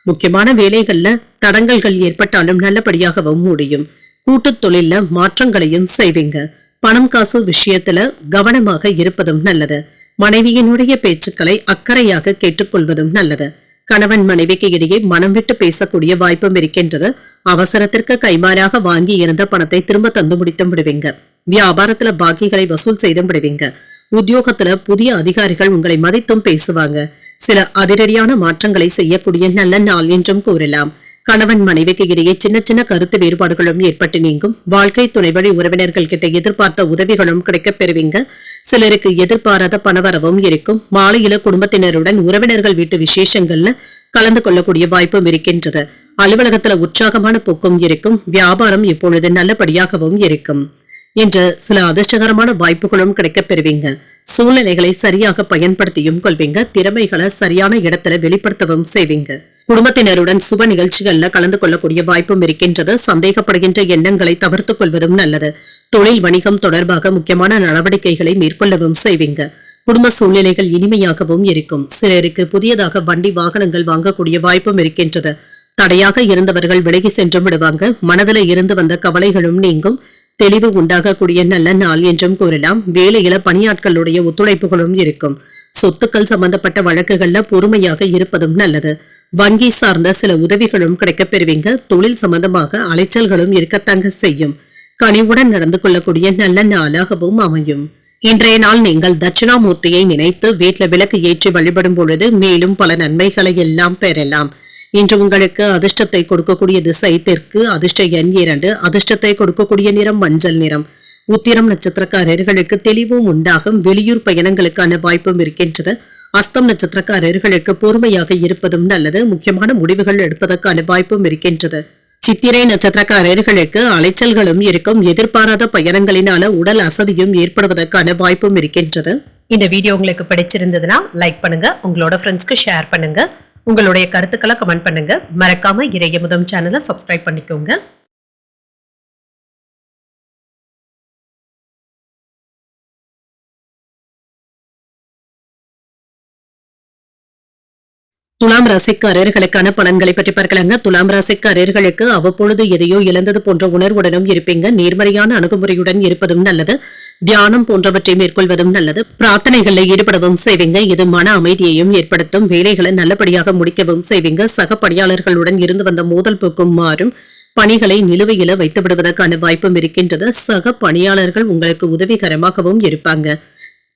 முக்கியமான வேலைகள்ல தடங்கல்கள் ஏற்பட்டாலும் நல்லபடியாகவும் முடியும். கூட்டுத் தொழில மாற்றங்களையும் செய்வீங்க. பணம் காசு விஷயத்துல கவனமாக இருப்பதும் நல்லது. மனைவியினுடைய பேச்சுக்களை அக்கறையாக கேட்டுக்கொள்வதும் நல்லது. கணவன் மனைவிக்கு இடையே மனம் விட்டு பேசக்கூடிய வாய்ப்பும் இருக்கின்றது. அவசரத்திற்கு கைமாறாக வாங்கி இருந்த பணத்தை திரும்ப தந்து முடித்தும் விடுவீங்க. வியாபாரத்துல பாக்கிகளை வசூல் செய்தும் விடுவீங்க. உத்தியோகத்துல புதிய அதிகாரிகள் உங்களை மதித்தும் பேசுவாங்க. சில அதிரடியான மாற்றங்களை செய்யக்கூடிய நல்ல நாள் என்றும் கூறலாம். கணவன் மனைவிக்கு இடையே சின்ன சின்ன கருத்து வேறுபாடுகளும் ஏற்பட்டு நீங்கும். வாழ்க்கை துணை வழி உறவினர்கள் கிட்ட எதிர்பார்த்த உதவிகளும் கிடைக்கப் பெறுவீங்க. சிலருக்கு எதிர்பாராத பணவரவும் இருக்கும். மாலையில குடும்பத்தினருடன் உறவினர்கள் வீட்டு விசேஷங்கள்ல கலந்து கொள்ளக்கூடிய வாய்ப்பும் இருக்கின்றது. அலுவலகத்துல உற்சாகமான போக்கும் இருக்கும். வியாபாரம் இப்பொழுது நல்லபடியாகவும் இருக்கும். என்று சில அதிர்ஷ்டகரமான வாய்ப்புகளும் கிடைக்கப் பெறுவீங்க. சூழ்நிலைகளை சரியாக பயன்படுத்தியும் கொள்வீங்க. திறமைகளை சரியான இடத்துல வெளிப்படுத்தவும் செய்வீங்க. குடும்பத்தினருடன் சுப நிகழ்ச்சிகள்ல கலந்து கொள்ளக்கூடிய வாய்ப்பும் இருக்கின்றது. சந்தேகப்படுகின்ற எண்ணங்களை தவிர்த்துக் கொள்வதும் நல்லது. தொழில் வணிகம் தொடர்பாக முக்கியமான நடவடிக்கைகளை மேற்கொள்ளவும் செய்வீங்க. குடும்ப சூழ்நிலைகள் இனிமையாகவும் இருக்கும். சிலருக்கு புதியதாக வண்டி வாகனங்கள் வாங்கக்கூடிய வாய்ப்பும் இருக்கின்றது. தடையாக இருந்தவர்கள் விலகி சென்று விடுவாங்க. மனதில இருந்து வந்த கவலைகளும் நீங்கும். தெளிவு உண்டாகக்கூடிய நல்ல நாள் என்றும் கூறலாம். வேலையில பணியாட்களுடைய ஒத்துழைப்புகளும் இருக்கும். சொத்துக்கள் சம்பந்தப்பட்ட வழக்குகள்ல பொறுமையாக இருப்பதும் நல்லது. வங்கி சார்ந்த சில உதவிகளும் கிடைக்கப் பெறுவீங்க. தொழில் சம்பந்தமாக அலைச்சல்களும் இருக்கத்தங்க செய்யும். கனிவுடன் நடந்து கொள்ளக்கூடிய நல்ல நாளாகவும் அமையும். இன்றைய நாள் நீங்கள் தட்சிணாமூர்த்தியை நினைத்து வீட்டில் விளக்கு ஏற்றி வழிபடும் பொழுது மேலும் பல நன்மைகளை எல்லாம் பெறலாம். இன்று உங்களுக்கு அதிர்ஷ்டத்தை கொடுக்கக்கூடிய திசை தெற்கு, அதிர்ஷ்ட எண் 2, அதிர்ஷ்டத்தை கொடுக்கக்கூடிய நிறம் மஞ்சள் நிறம். உத்திரம் நட்சத்திரக்காரர்களுக்கு தெளிவும் உண்டாகும். வெளியூர் பயணங்களுக்கான வாய்ப்பும் இருக்கின்றது. அஸ்தம் நட்சத்திரக்காரர்களுக்கு பொறுமையாக இருப்பதும் நல்லது. முக்கியமான முடிவுகள் எடுப்பதற்கான வாய்ப்பும் இருக்கின்றது. சித்திரை நட்சத்திரக்காரர்களுக்கு அலைச்சல்களும் இருக்கும். எதிர்பாராத பயணங்களினால உடல் அசதியும் ஏற்படுவதற்கான வாய்ப்பும் இருக்கின்றது. இந்த வீடியோ உங்களுக்கு பிடிச்சிருந்ததுன்னா லைக் பண்ணுங்க, உங்களோட ஃப்ரெண்ட்ஸ்க்கு ஷேர் பண்ணுங்க, உங்களுடைய கருத்துக்களை கமெண்ட் பண்ணுங்க. மறக்காம இறையமுதம் சேனலை சப்ஸ்கிரைப் பண்ணிக்கோங்க. துலாம் ராசிக்காரர்களுக்கான பலன்களை பற்றி பார்க்கலாங்க. துலாம் ராசிக்காரர்களுக்கு அவ்வப்பொழுது எதையோ இழந்தது போன்ற உணர்வுடனும் இருப்பீங்க. நேர்மறையான அணுகுமுறையுடன் இருப்பதும் நல்லது. தியானம் போன்றவற்றை மேற்கொள்வதும் நல்லது. பிரார்த்தனைகளில் ஈடுபடவும் செய்வீங்க. இது மன அமைதியையும் ஏற்படுத்தும். வேலைகளை நல்லபடியாக முடிக்கவும் செய்வீங்க. சக பணியாளர்களுடன் இருந்து வந்த மோதல் போக்கும் மாறும். பணிகளை நிலுவையில வைத்து விடுவதற்கான வாய்ப்பும் இருக்கின்றது. சக பணியாளர்கள் உங்களுக்கு உதவிகரமாகவும் இருப்பாங்க.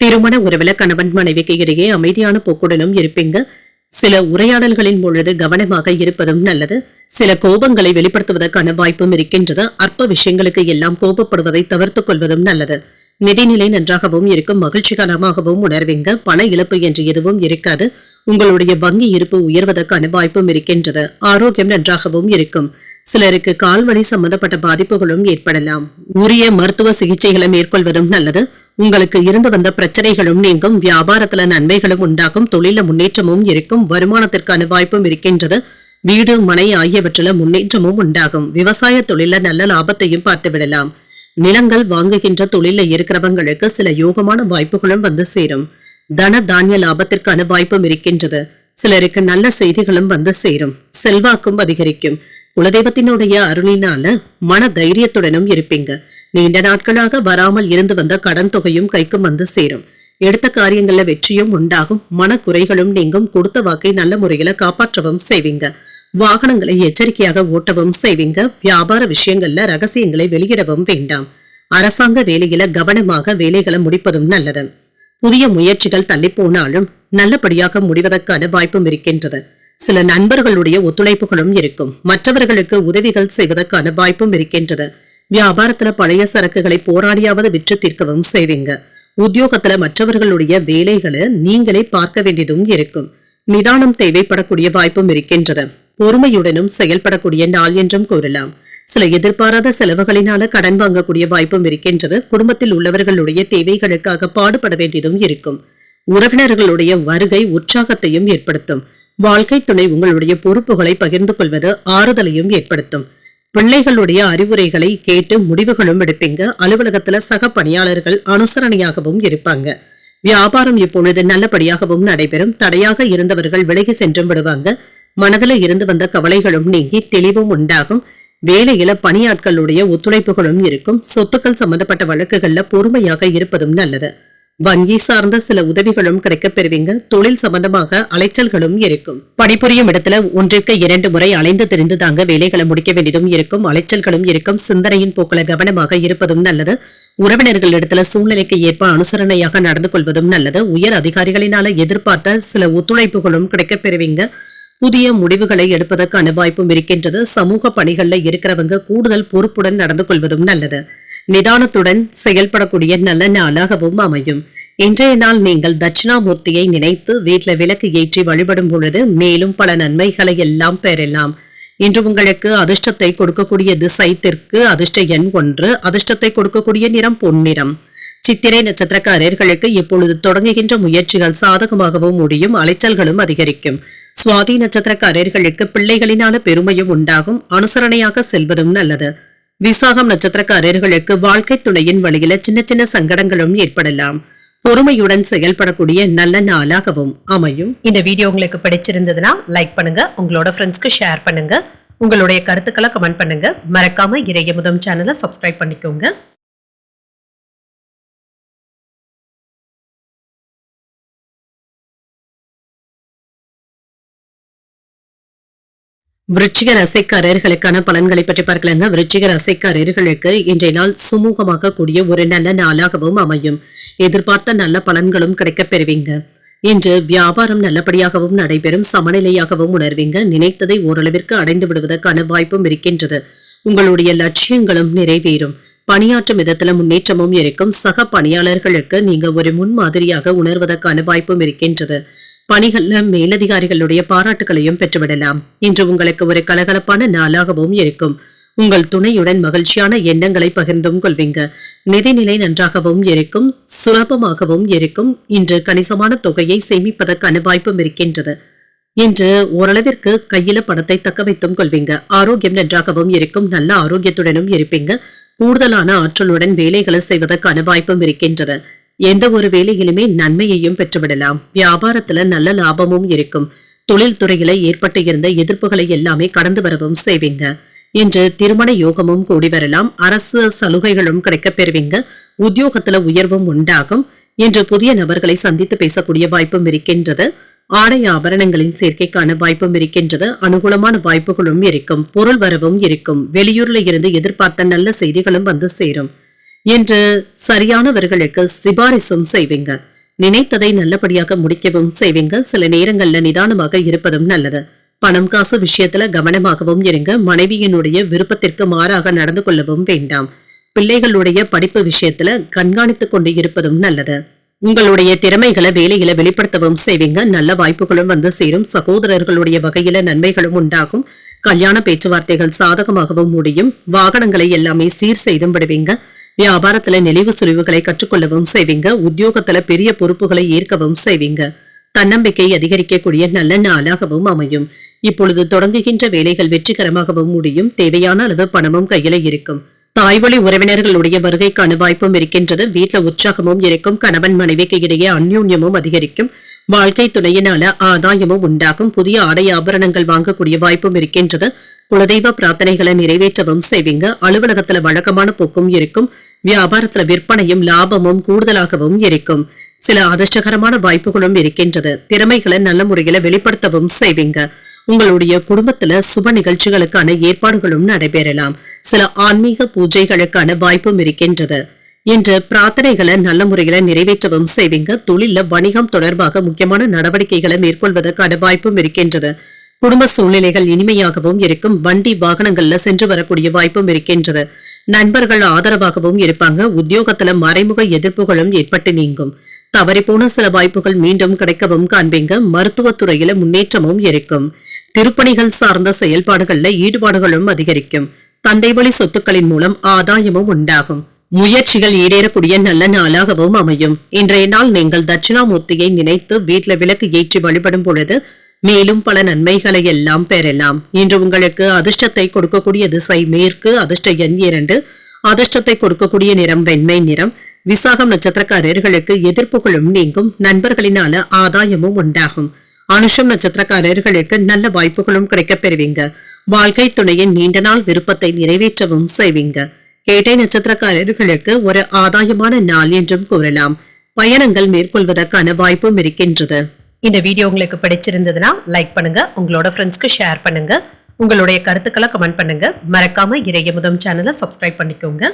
திருமண உறவில கணவன் மனைவிக்கு இடையே அமைதியான போக்குடனும் இருப்பீங்க. சில உரையாடல்களின் பொழுது கவனமாக இருப்பதும் நல்லது. சில கோபங்களை வெளிப்படுத்துவதற்கான வாய்ப்பும் இருக்கின்றது. அற்ப விஷயங்களுக்கு எல்லாம் கோபப்படுவதை தவிர்த்துக் கொள்வதும் நல்லது. நிதிநிலை நன்றாகவும் இருக்கும். மகிழ்ச்சிகரமாகவும் உணர்வீங்க. பண இழப்பு என்று எதுவும் இருக்காது. உங்களுடைய வங்கி இருப்பு உயர்வதற்கான வாய்ப்பும் இருக்கின்றது. ஆரோக்கியம் நன்றாகவும் இருக்கும். சிலருக்கு கால்வலி சம்பந்தப்பட்ட பாதிப்புகளும் ஏற்படலாம். உரிய மருத்துவ சிகிச்சைகளை மேற்கொள்வதும் நல்லது. உங்களுக்கு இருந்து வந்த பிரச்சனைகளும் நீங்கும். வியாபாரத்துல நன்மைகளும் உண்டாகும். தொழில முன்னேற்றமும் இருக்கும். வருமானத்திற்கான வாய்ப்பும் இருக்கின்றது. வீடு மனை ஆகியவற்றில முன்னேற்றமும் உண்டாகும். விவசாய தொழில நல்ல லாபத்தையும் பார்த்து விடலாம். நிலங்கள் வாங்குகின்ற தொழில இருக்கிறவங்களுக்கு சில யோகமான வாய்ப்புகளும் வந்து சேரும். தன தானிய லாபத்திற்கான வாய்ப்பும் இருக்கின்றது. சிலருக்கு நல்ல செய்திகளும் வந்து சேரும். செல்வாக்கும் அதிகரிக்கும். குலதெய்வத்தினுடைய அருளினால மன தைரியத்துடனும் இருப்பீங்க. நீண்ட நாட்களாக வராமல் இருந்து வந்த கடன் தொகையும் கைக்கு வந்து சேரும். எடுத்த காரியங்கள்ல வெற்றியும் உண்டாகும். மனக்குறைகளும் நீங்கும். கொடுத்த வாக்கை நல்ல முறையில காப்பாற்றவும் செய்வீங்க. வாகனங்களை எச்சரிக்கையாக ஓட்டவும் செய்வீங்க. வியாபார விஷயங்கள்ல ரகசியங்களை வெளியிடவும் வேண்டாம். அரசாங்க வேலையில கவனமாக வேலைகளை முடிப்பதும் நல்லது. புதிய முயற்சிகள் தள்ளி போனாலும் நல்லபடியாக முடிவதற்கான வாய்ப்பும் இருக்கின்றது. சில நண்பர்களுடைய ஒத்துழைப்புகளும் இருக்கும். மற்றவர்களுக்கு உதவிகள் செய்வதற்கான வாய்ப்பும் இருக்கின்றது. வியாபாரத்துல பழைய சரக்குகளை போராடியாவது விற்று தீர்க்கவும் செய்வீங்க. உத்தியோகத்துல மற்றவர்களுடைய வேலைகளை நீங்களே பார்க்க வேண்டியதும் இருக்கும். நிதானம் தேவைப்படக்கூடிய வாய்ப்பும் இருக்கின்றது. பொறுமையுடனும் செயல்படக்கூடிய நாள் என்றும் கூறலாம். சில எதிர்பாராத செலவுகளினால கடன் வாங்கக்கூடிய வாய்ப்பும் இருக்கின்றது. குடும்பத்தில் உள்ளவர்களுடைய தேவைகளுக்காக பாடுபட வேண்டியதும் இருக்கும். உறவினர்களுடைய வருகை உற்சாகத்தையும் ஏற்படுத்தும். வாழ்க்கை துணை உங்களுடைய பொறுப்புகளை பகிர்ந்து கொள்வது ஆறுதலையும் ஏற்படுத்தும். பிள்ளைகளுடைய அறிவுரைகளை கேட்டு முடிவுகளும் எடுப்பீங்க. அலுவலகத்துல சக பணியாளர்கள் அனுசரணையாகவும் இருப்பாங்க. வியாபாரம் இப்பொழுது நல்லபடியாகவும் நடைபெறும். தடையாக இருந்தவர்கள் விலகி சென்றும் விடுவாங்க. மனதில இருந்து வந்த கவலைகளும் நீங்கி தெளிவும் உண்டாகும். வேலையில பணியாட்களுடைய ஒத்துழைப்புகளும் இருக்கும். சொத்துக்கள் சம்பந்தப்பட்ட வழக்குகள்ல பொறுமையாக இருப்பதும் நல்லது. வங்கி சார்ந்த சில உதவிகளும் கிடைக்கப் பெறுவீங்க. தொழில் சம்பந்தமாக அலைச்சல்களும் இருக்கும். பணிபுரியும் இடத்துல 1க்கு 2 முறை அலைந்து தெரிந்து தாங்க வேலைகளை முடிக்க வேண்டியதும் இருக்கும். அலைச்சல்களும் இருக்கும். சிந்தனையின் போக்களை கவனமாக இருப்பதும் நல்லது. உறவினர்கள் இடத்துல சூழ்நிலைக்கு ஏற்ப அனுசரணையாக நடந்து கொள்வதும் நல்லது. உயர் அதிகாரிகளினால எதிர்பார்த்த சில ஒத்துழைப்புகளும் கிடைக்கப் பெறுவீங்க. புதிய முடிவுகளை எடுப்பதற்கான வாய்ப்பும் இருக்கின்றது. சமூக பணிகள்ல இருக்கிறவங்க கூடுதல் பொறுப்புடன் நடந்து கொள்வதும் நல்லது. நிதானத்துடன் செயல்படக்கூடிய நல்ல நாளாகவும் அமையும். இன்றைய நாள் நீங்கள் தட்சிணாமூர்த்தியை நினைத்து வீட்டுல விளக்கு ஏற்றி வழிபடும் பொழுது மேலும் பல நன்மைகளை எல்லாம் பெறலாம். இன்று உங்களுக்கு அதிர்ஷ்டத்தை கொடுக்கக்கூடிய திசை தெற்கு, அதிர்ஷ்ட எண் 1, அதிர்ஷ்டத்தை கொடுக்கக்கூடிய நிறம் பொன்னிறம். சித்திரை நட்சத்திரக்காரர்களுக்கு இப்பொழுது தொடங்குகின்ற முயற்சிகள் சாதகமாகவும் முடியும். அலைச்சல்களும் அதிகரிக்கும். சுவாதி நட்சத்திரக்காரர்களுக்கு பிள்ளைகளினால பெருமையும் உண்டாகும். அனுசரணையாக செல்வதும் நல்லது. விசாகம் நட்சத்திரக்காரர்களுக்கு வாழ்க்கை துணையின் வழியில சின்ன சின்ன சங்கடங்களும் ஏற்படலாம். பொறுமையுடன் செயல்படக்கூடிய நல்ல நாளாகவும் அமையும். இந்த வீடியோ உங்களுக்கு பிடிச்சிருந்ததுன்னா லைக் பண்ணுங்க, உங்களோட ஃப்ரெண்ட்ஸ்க்கு ஷேர் பண்ணுங்க, உங்களுடைய கருத்துக்களை கமெண்ட் பண்ணுங்க. மறக்காம இறையமுதம் சேனலை சப்ஸ்கிரைப் பண்ணிக்கோங்க. விருச்சிக ராசிக்காரர்களுக்கான பலன்களை பற்றி பார்க்கலாங்க. விருச்சிக ராசிக்காரர்களுக்கு இன்றைய நாள் சுமூகமாக கூடிய ஒரு நல்ல நாளாகவும் அமையும். எதிர்பார்த்த நல்ல பலன்களும் கிடைக்கப் பெறுவீங்க. இன்று வியாபாரம் நல்லபடியாகவும் நடைபெறும், சமநிலையாகவும் உணர்வீங்க. நினைத்ததை ஓரளவிற்கு அடைந்து விடுவதற்கான வாய்ப்பும் இருக்கின்றது. உங்களுடைய லட்சியங்களும் நிறைவேறும். பணியாற்றும் விதத்துல முன்னேற்றமும் இருக்கும். சக பணியாளர்களுக்கு நீங்க ஒரு முன்மாதிரியாக உணர்வதற்கான வாய்ப்பும் இருக்கின்றது. பணிகள்ல மேலதிகாரிகளுடைய பாராட்டுகளையும் பெற்றுவிடலாம். இன்று உங்களுக்கு ஒரு கலகலப்பான நாளாகவும் இருக்கும். உங்கள் துணையுடன் மகிழ்ச்சியான எண்ணங்களை பகிர்ந்தும் கொள்வீங்க. நிதிநிலை நன்றாகவும் இருக்கும், சுலபமாகவும் இருக்கும். இன்று கணிசமான தொகையை சேமிப்பதற்கான வாய்ப்பும் இருக்கின்றது. இன்று ஓரளவிற்கு கையில பணத்தை தக்க வைத்தும் கொள்வீங்க. ஆரோக்கியம் நன்றாகவும் இருக்கும். நல்ல ஆரோக்கியத்துடனும் இருப்பீங்க. கூடுதலான ஆற்றலுடன் வேலைகளை செய்வதற்கான வாய்ப்பும் இருக்கின்றது. எந்த ஒரு வேலையிலுமே நன்மையையும் பெற்றுவிடலாம். வியாபாரத்துல நல்ல லாபமும் இருக்கும். தொழில் துறையில ஏற்பட்டு இருந்த எதிர்ப்புகளை எல்லாமே கடந்து வரவும் செய்வீங்க. இன்று திருமண யோகமும் கூடி வரலாம். அரசு சலுகைகளும் கிடைக்கப் பெறுவீங்க. உத்தியோகத்துல உயர்வும் உண்டாகும். இன்று புதிய நபர்களை சந்தித்து பேசக்கூடிய வாய்ப்பும் இருக்கின்றது. ஆடை ஆபரணங்களின் சேர்க்கைக்கான வாய்ப்பும் இருக்கின்றது. அனுகூலமான வாய்ப்புகளும் இருக்கும். பொருள் வரவும் இருக்கும். வெளியூர்ல இருந்து எதிர்பார்த்த நல்ல செய்திகளும் வந்து சேரும். என்று சரியானவர்களுக்கு சிபாரிசும் செய்வீங்க. நினைத்ததை நல்லபடியாக முடிக்கவும் செய்வீங்க. சில நேரங்கள்ல நிதானமாக இருப்பதும் நல்லது. பணம் காசு விஷயத்துல கவனமாகவும் இருங்க. மனைவியினுடைய விருப்பத்திற்கு மாறாக நடந்து கொள்ளவும் வேண்டாம். பிள்ளைகளுடைய படிப்பு விஷயத்துல கண்காணித்துக் கொண்டு இருப்பதும் நல்லது. உங்களுடைய திறமைகளை வேலையில வெளிப்படுத்தவும் செய்வீங்க. நல்ல வாய்ப்புகளும் வந்து சேரும். சகோதரர்களுடைய வகையில நன்மைகளும் உண்டாகும். கல்யாண பேச்சுவார்த்தைகள் சாதகமாகவும் முடியும். வாகனங்களை எல்லாமே சீர் செய்தும் விடுவீங்க. வியாபாரத்துல நெளிவு சுழிவுகளை கற்றுக்கொள்ளவும் செய்வீங்க. உத்தியோகத்துல பெரிய பொறுப்புகளை ஏற்கவும் செய்வீங்க. தன்னம்பிக்கை அதிகரிக்கக்கூடிய நல்ல நாளாகவும் அமையும். இப்பொழுது தொடங்குகின்ற வேலைகள் வெற்றிகரமாகவும் முடியும். தேவையான அளவு பணமும் கையில இருக்கும். தாய்வழி உறவினர்களுடைய வருகைக்கான வாய்ப்பும் இருக்கின்றது. வீட்டுல உற்சாகமும் இருக்கும். கணவன் மனைவிக்கு இடையே அந்யோன்யமும் அதிகரிக்கும். வாழ்க்கை துணையினால ஆதாயமும் உண்டாகும். புதிய ஆடை ஆபரணங்கள் வாங்கக்கூடிய வாய்ப்பும் இருக்கின்றது. குலதெய்வ பிரார்த்தனைகளை நிறைவேற்றவும் செய்வீங்க. அலுவலகத்துல வழக்கமான போக்கும் இருக்கும். வியாபாரத்துல விற்பனையும் லாபமும் கூடுதலாகவும் இருக்கும். சில அதிர்ஷ்டகரமான வாய்ப்புகளும் இருக்கின்றது. திறமைகளை நல்ல முறையில வெளிப்படுத்தவும் செய்வீங்க. உங்களுடைய குடும்பத்துல சுப நிகழ்ச்சிகளுக்கான ஏற்பாடுகளும் நடைபெறலாம். சில ஆன்மீக பூஜைகளுக்கான வாய்ப்பும் இருக்கின்றது. இன்று பிரார்த்தனைகளை நல்ல முறையில நிறைவேற்றவும் செய்வீங்க. தொழில வணிகம் தொடர்பாக முக்கியமான நடவடிக்கைகளை மேற்கொள்வதற்கான வாய்ப்பும் இருக்கின்றது. குடும்ப சூழ்நிலைகள் இனிமையாகவும் இருக்கும். வண்டி வாகனங்கள்ல சென்று வரக்கூடிய வாய்ப்பும் இருக்கின்றது. நண்பர்கள் ஆதரவாகவும் இருப்பாங்க. உத்தியோகத்துல மறைமுக எதிர்ப்புகளும் ஏற்பட்டு நீங்கும். தவறிப்போன சில வாய்ப்புகள் மீண்டும் கிடைக்கவும் காண்பீங்க. மருத்துவத்துறையில முன்னேற்றமும் இருக்கும். திருப்பணிகள் சார்ந்த செயல்பாடுகள்ல ஈடுபாடுகளும் அதிகரிக்கும். தந்தை வழி சொத்துக்களின் மூலம் ஆதாயமும் உண்டாகும். முயற்சிகள் ஈடேறக்கூடிய நல்ல நாளாகவும் அமையும். இன்றைய நாள் நீங்கள் தட்சிணாமூர்த்தியை நினைத்து வீட்டுல விளக்கு ஏற்றி வழிபடும் பொழுது மேலும் பல நன்மைகளை எல்லாம் பெறலாம். இன்று உங்களுக்கு அதிர்ஷ்டத்தை கொடுக்கக்கூடிய திசை மேற்கு. அதிர்ஷ்ட எண் 2. அதிர்ஷ்டத்தை கொடுக்கக்கூடிய நிறம் வெண்மை நிறம். விசாகம் நட்சத்திரக்காரர்களுக்கு எதிர்ப்புகளும் நீங்கும். நண்பர்களினால ஆதாயமும் உண்டாகும். அனுஷம் நட்சத்திரக்காரர்களுக்கு நல்ல வாய்ப்புகளும் கிடைக்கப் பெறுவீங்க. வாழ்க்கை துணையின் நீண்ட நாள் விருப்பத்தை நிறைவேற்றவும் செய்வீங்க. கேட்டை நட்சத்திரக்காரர்களுக்கு ஒரு ஆதாயமான நாள் என்றும் கூறலாம். பயணங்கள் மேற்கொள்வதற்கான வாய்ப்பும் இருக்கின்றது. இந்த வீடியோ உங்களுக்கு பிடிச்சிருந்ததுன்னா லைக் பண்ணுங்க. உங்களோட ஃப்ரெண்ட்ஸ்க்கு ஷேர் பண்ணுங்க. உங்களுடைய கருத்துக்களை கமெண்ட் பண்ணுங்க. மறக்காம இறையமுதம் சேனலை சப்ஸ்கிரைப் பண்ணிக்கோங்க.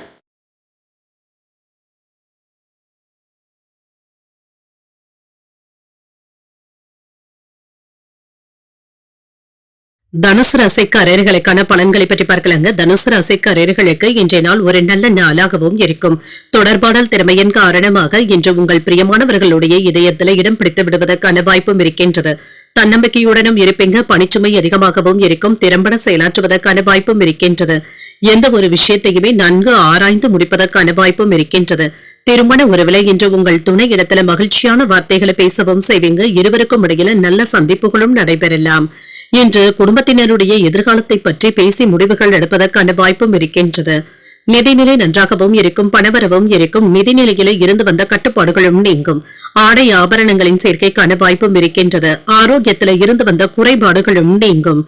தனுசு ராசிக்காரர்களுக்கான பலன்களை பற்றி பார்க்கலாங்க. தனுசு ராசிக்காரர்களுக்கு இன்றைய நாள் ஒரு நல்ல நாளாகவும் இருக்கும். தொடர்பாடல் திறமையின் காரணமாக இன்று உங்கள் பிரியமானவர்களுடைய இதயத்தில் இடம் பிடித்து விடுவதற்கான வாய்ப்பும் இருக்கின்றது. தன்னம்பிக்கையுடனும் இருப்பீங்க. பணிச்சுமை அதிகமாகவும் இருக்கும். திறம்பட செயலாற்றுவதற்கான வாய்ப்பும் இருக்கின்றது. எந்த ஒரு விஷயத்தையுமே நன்கு ஆராய்ந்து முடிப்பதற்கான வாய்ப்பும் இருக்கின்றது. திருமண உறவுல இன்று உங்கள் துணை இடத்துல மகிழ்ச்சியான வார்த்தைகளை பேசவும் செய்வீங்க. இருவருக்கும் இடையில நல்ல சந்திப்புகளும் நடைபெறலாம். இன்று குடும்பத்தினருடைய எதிர்காலத்தை பற்றி பேசி முடிவுகள் எடுப்பதற்கான வாய்ப்பும் இருக்கின்றது. நிதிநிலை நன்றாகவும் இருக்கும். பணவரவும் இருக்கும். நிதிநிலையில இருந்து வந்த கட்டுப்பாடுகளும் நீங்கும். ஆடை ஆபரணங்களின் சேர்க்கைக்கான வாய்ப்பும் இருக்கின்றது. ஆரோக்கியத்தில இருந்து வந்த குறைபாடுகளும் நீங்கும்.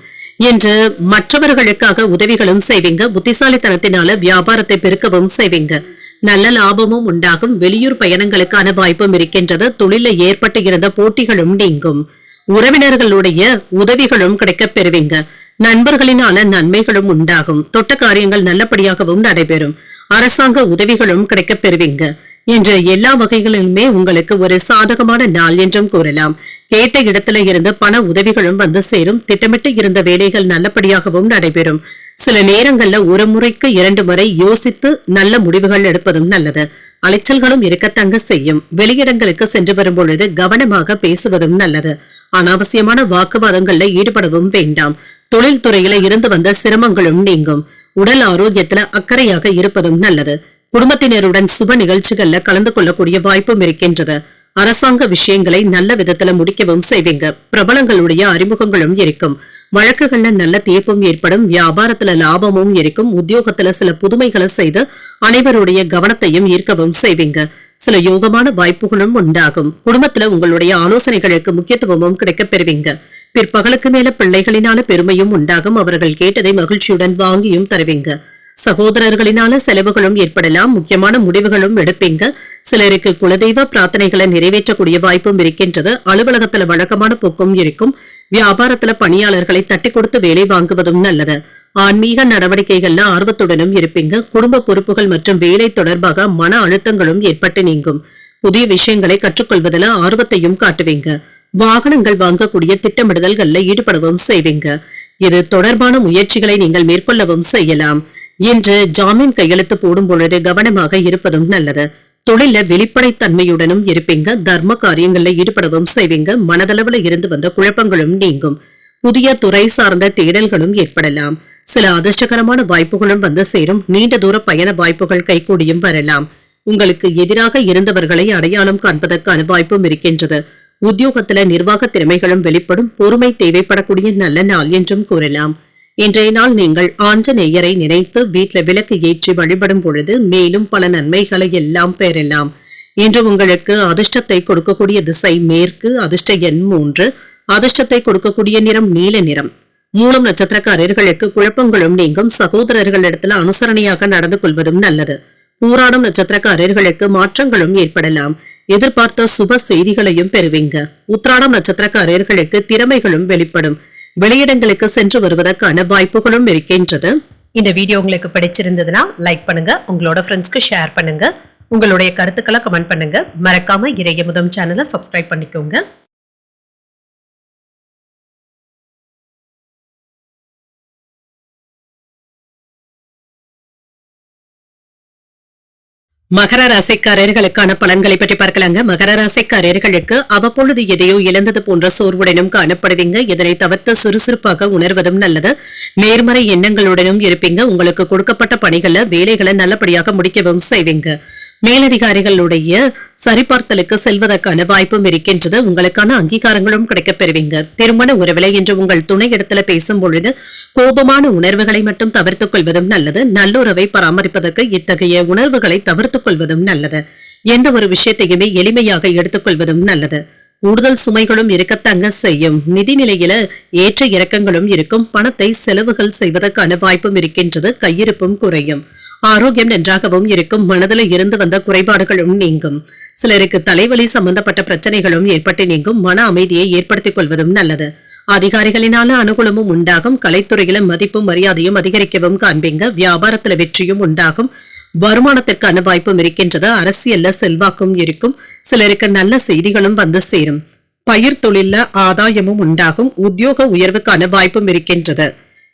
இன்று மற்றவர்களுக்காக உதவிகளும் செய்வீங்க. புத்திசாலித்தனத்தினால வியாபாரத்தை பெருக்கவும் செய்வீங்க. நல்ல லாபமும் உண்டாகும். வெளியூர் பயணங்களுக்கான வாய்ப்பும் இருக்கின்றது. தொழில ஏற்பட்டு இருந்த போட்டிகளும் நீங்கும். உறவினர்களுடைய உதவிகளும் கிடைக்கப் பெறுவீங்க. நண்பர்களினால நன்மைகளும் உண்டாகும். தொட்ட காரியங்கள் நல்லபடியாகவும் நடைபெறும். அரசாங்க உதவிகளும் கிடைக்கப் பெறுவீங்க. என்ற எல்லா வகைகளிலுமே உங்களுக்கு ஒரு சாதகமான நாள் என்றும் கூறலாம். கேட்ட இடத்துல இருந்து பண உதவிகளும் வந்து சேரும். திட்டமிட்டு இருந்த வேலைகள் நல்லபடியாகவும் நடைபெறும். சில நேரங்கள்ல ஒரு முறைக்கு 2 முறை யோசித்து நல்ல முடிவுகள் எடுப்பதும் நல்லது. அலைச்சல்களும் இருக்கத்தங்க செய்யும். வெளியிடங்களுக்கு சென்று வரும் பொழுது கவனமாக பேசுவதும் நல்லது. அனாவசியமான வாக்குவாதங்கள்ல ஈடுபடவும் வேண்டாம். தொழில்துறையில இருந்து வந்த சிரமங்களும் நீங்கும். உடல் ஆரோக்கியத்துல அக்கறையாக இருப்பதும் நல்லது. குடும்பத்தினருடன் சுப நிகழ்ச்சிகள்ல கலந்து கொள்ளக்கூடிய வாய்ப்பும் இருக்கின்றது. அரசாங்க விஷயங்களை நல்ல விதத்துல முடிக்கவும் செய்வீங்க. பிரபலங்களுடைய அறிமுகங்களும் இருக்கும். வழக்குகள்ல நல்ல தீர்ப்பும் ஏற்படும். வியாபாரத்துல லாபமும் இருக்கும். உத்தியோகத்துல சில புதுமைகளை செய்து அனைவருடைய கவனத்தையும் ஈர்க்கவும் செய்வீங்க. சில யோகமான வாய்ப்புகளும் உண்டாகும். குடும்பத்துல உங்களுடைய ஆலோசனைகளுக்கு முக்கியத்துவமும் கிடைக்கப் பெறுவீங்க. பிற்பகலுக்கு மேல பிள்ளைகளினால பெருமையும் உண்டாகும். அவர்கள் கேட்டதை மகிழ்ச்சியுடன் வாங்கியும் தருவீங்க. சகோதரர்களினால செலவுகளும் ஏற்படலாம். முக்கியமான முடிவுகளும் எடுப்பீங்க. சிலருக்கு குலதெய்வ பிரார்த்தனைகளை நிறைவேற்றக்கூடிய வாய்ப்பும் இருக்கின்றது. அலுவலகத்துல வழக்கமான போக்கும் இருக்கும். வியாபாரத்துல பணியாளர்களை தட்டி கொடுத்து வேலை வாங்குவதும் நல்லது. ஆன்மீக நடவடிக்கைகள்ல ஆர்வத்துடனும் இருப்பீங்க. குடும்ப பொறுப்புகள் மற்றும் வேலை தொடர்பாக மன அழுத்தங்களும் ஏற்பட்டு நீங்கும். புதிய விஷயங்களை கற்றுக்கொள்வதில் ஆர்வத்தையும் காட்டுவீங்க. வாகனங்கள் வாங்கக்கூடிய திட்டமிடுதல்கள்ல ஈடுபடவும் செய்வீங்க. இது தொடர்பான முயற்சிகளை நீங்கள் மேற்கொள்ளவும் செய்யலாம். இன்று ஜாமீன் கையெழுத்து போடும் பொழுது கவனமாக இருப்பதும் நல்லது. தொழில வெளிப்படைத்தன்மையுடனும் இருப்பீங்க. தர்ம காரியங்கள்ல ஈடுபடவும் செய்வீங்க. மனதளவுல இருந்து வந்த குழப்பங்களும் நீங்கும். புதிய துறை சார்ந்த தேடல்களும் ஏற்படலாம். சில அதிர்ஷ்டகரமான வாய்ப்புகளும் வந்து சேரும். நீண்ட தூர பயண வாய்ப்புகள் கைகூடியும் வரலாம். உங்களுக்கு எதிராக இருந்தவர்களை அடையாளம் காண்பதற்கான வாய்ப்பும் இருக்கின்றது. உத்தியோகத்துல நிர்வாக திறமைகளும் வெளிப்படும். பொறுமை தேவைப்படக்கூடிய நல்ல நாள் என்றும் கூறலாம். இன்றைய நாள் நீங்கள் ஆஞ்சநேயரை நினைத்து வீட்டுல விளக்கு ஏற்றி வழிபடும் பொழுது மேலும் பல நன்மைகளை எல்லாம் பெறலாம். இன்று உங்களுக்கு அதிர்ஷ்டத்தை கொடுக்கக்கூடிய திசை மேற்கு. அதிர்ஷ்ட எண் 3. அதிர்ஷ்டத்தை கொடுக்கக்கூடிய நிறம் நீல நிறம். மூலம் நட்சத்திரக்காரர்களுக்கு குழப்பங்களும் நீங்கும். சகோதரர்களிடத்துல அனுசரணையாக நடந்து கொள்வதும் நல்லது. பூராடம் நட்சத்திரக்காரர்களுக்கு மாற்றங்களும் ஏற்படலாம். எதிர்பார்த்த சுப செய்திகளையும் பெறுவீங்க. உத்திராடம் நட்சத்திரக்காரர்களுக்கு திறமைகளும் வெளிப்படும். வெளியிடங்களுக்கு சென்று வருவதற்கான வாய்ப்புகளும் இருக்கின்றது. இந்த வீடியோ உங்களுக்கு பிடிச்சிருந்ததுன்னா லைக் பண்ணுங்க. உங்களோட ஃப்ரெண்ட்ஸ்க்கு ஷேர் பண்ணுங்க. உங்களுடைய கருத்துக்களை கமெண்ட் பண்ணுங்க. மறக்காம இறையமுதம் சேனலை சப்ஸ்கிரைப் பண்ணிக்கோங்க. மகர ராசிக்காரர்களுக்கான பலன்களை பற்றி பார்க்கலாங்க. மகர ராசிக்காரர்களுக்கு அவ்வப்பொழுது எதையோ இழந்தது போன்ற சோர்வுடனும் காணப்படுவீங்க. இதனை தவிர்த்து சுறுசுறுப்பாக உணர்வதும் நல்லது. நேர்மறை எண்ணங்களுடனும் இருப்பீங்க. உங்களுக்கு கொடுக்கப்பட்ட பணிகளை வேலைகளை நல்லபடியாக முடிக்கவும் செய்வீங்க. மேலதிகாரிகளுடைய சரிபார்த்தலுக்கு செல்வதற்கான வாய்ப்பும் இருக்கின்றது. உங்களுக்கான அங்கீகாரங்களும் கிடைக்கப் பெறுவீங்க. திருமண உறவிலை என்று உங்கள் துணை இடத்துல பேசும் பொழுது கோபமான உணர்வுகளை மட்டும் தவிர்த்துக் கொள்வதும் நல்லது. நல்லுறவை பராமரிப்பதற்கு இத்தகைய உணர்வுகளை தவிர்த்துக் கொள்வதும் நல்லது. எந்த ஒரு விஷயத்தையுமே எளிமையாக எடுத்துக் கொள்வதும் நல்லது. கூடுதல் சுமைகளும் இருக்கத்தங்க செய்யும். நிதிநிலையில ஏற்ற இறக்கங்களும் இருக்கும். பணத்தை செலவுகள் செய்வதற்கான வாய்ப்பும் இருக்கின்றது. கையிருப்பும் குறையும். ஆரோக்கியம் நன்றாகவும் இருக்கும். மனதில் இருந்து வந்த குறைபாடுகளும் நீங்கும். சிலருக்கு தலைவலி சம்பந்தப்பட்ட பிரச்சனைகளும் ஏற்பட்டு நீங்கும். மன அமைதியை ஏற்படுத்திக் கொள்வதும் நல்லது. அதிகாரிகளினால அனுகூலமும் உண்டாகும். கலைத்துறையில மதிப்பும் மரியாதையும் அதிகரிக்கவும் காண்பீங்க. வியாபாரத்துல வெற்றியும் உண்டாகும். வருமானத்திற்கான வாய்ப்பும் இருக்கின்றது. அரசியல்ல செல்வாக்கும் இருக்கும். சிலருக்கு நல்ல செய்திகளும் வந்து சேரும். பயிர் தொழில ஆதாயமும் உண்டாகும். உத்தியோக உயர்வுக்கான வாய்ப்பும் இருக்கின்றது.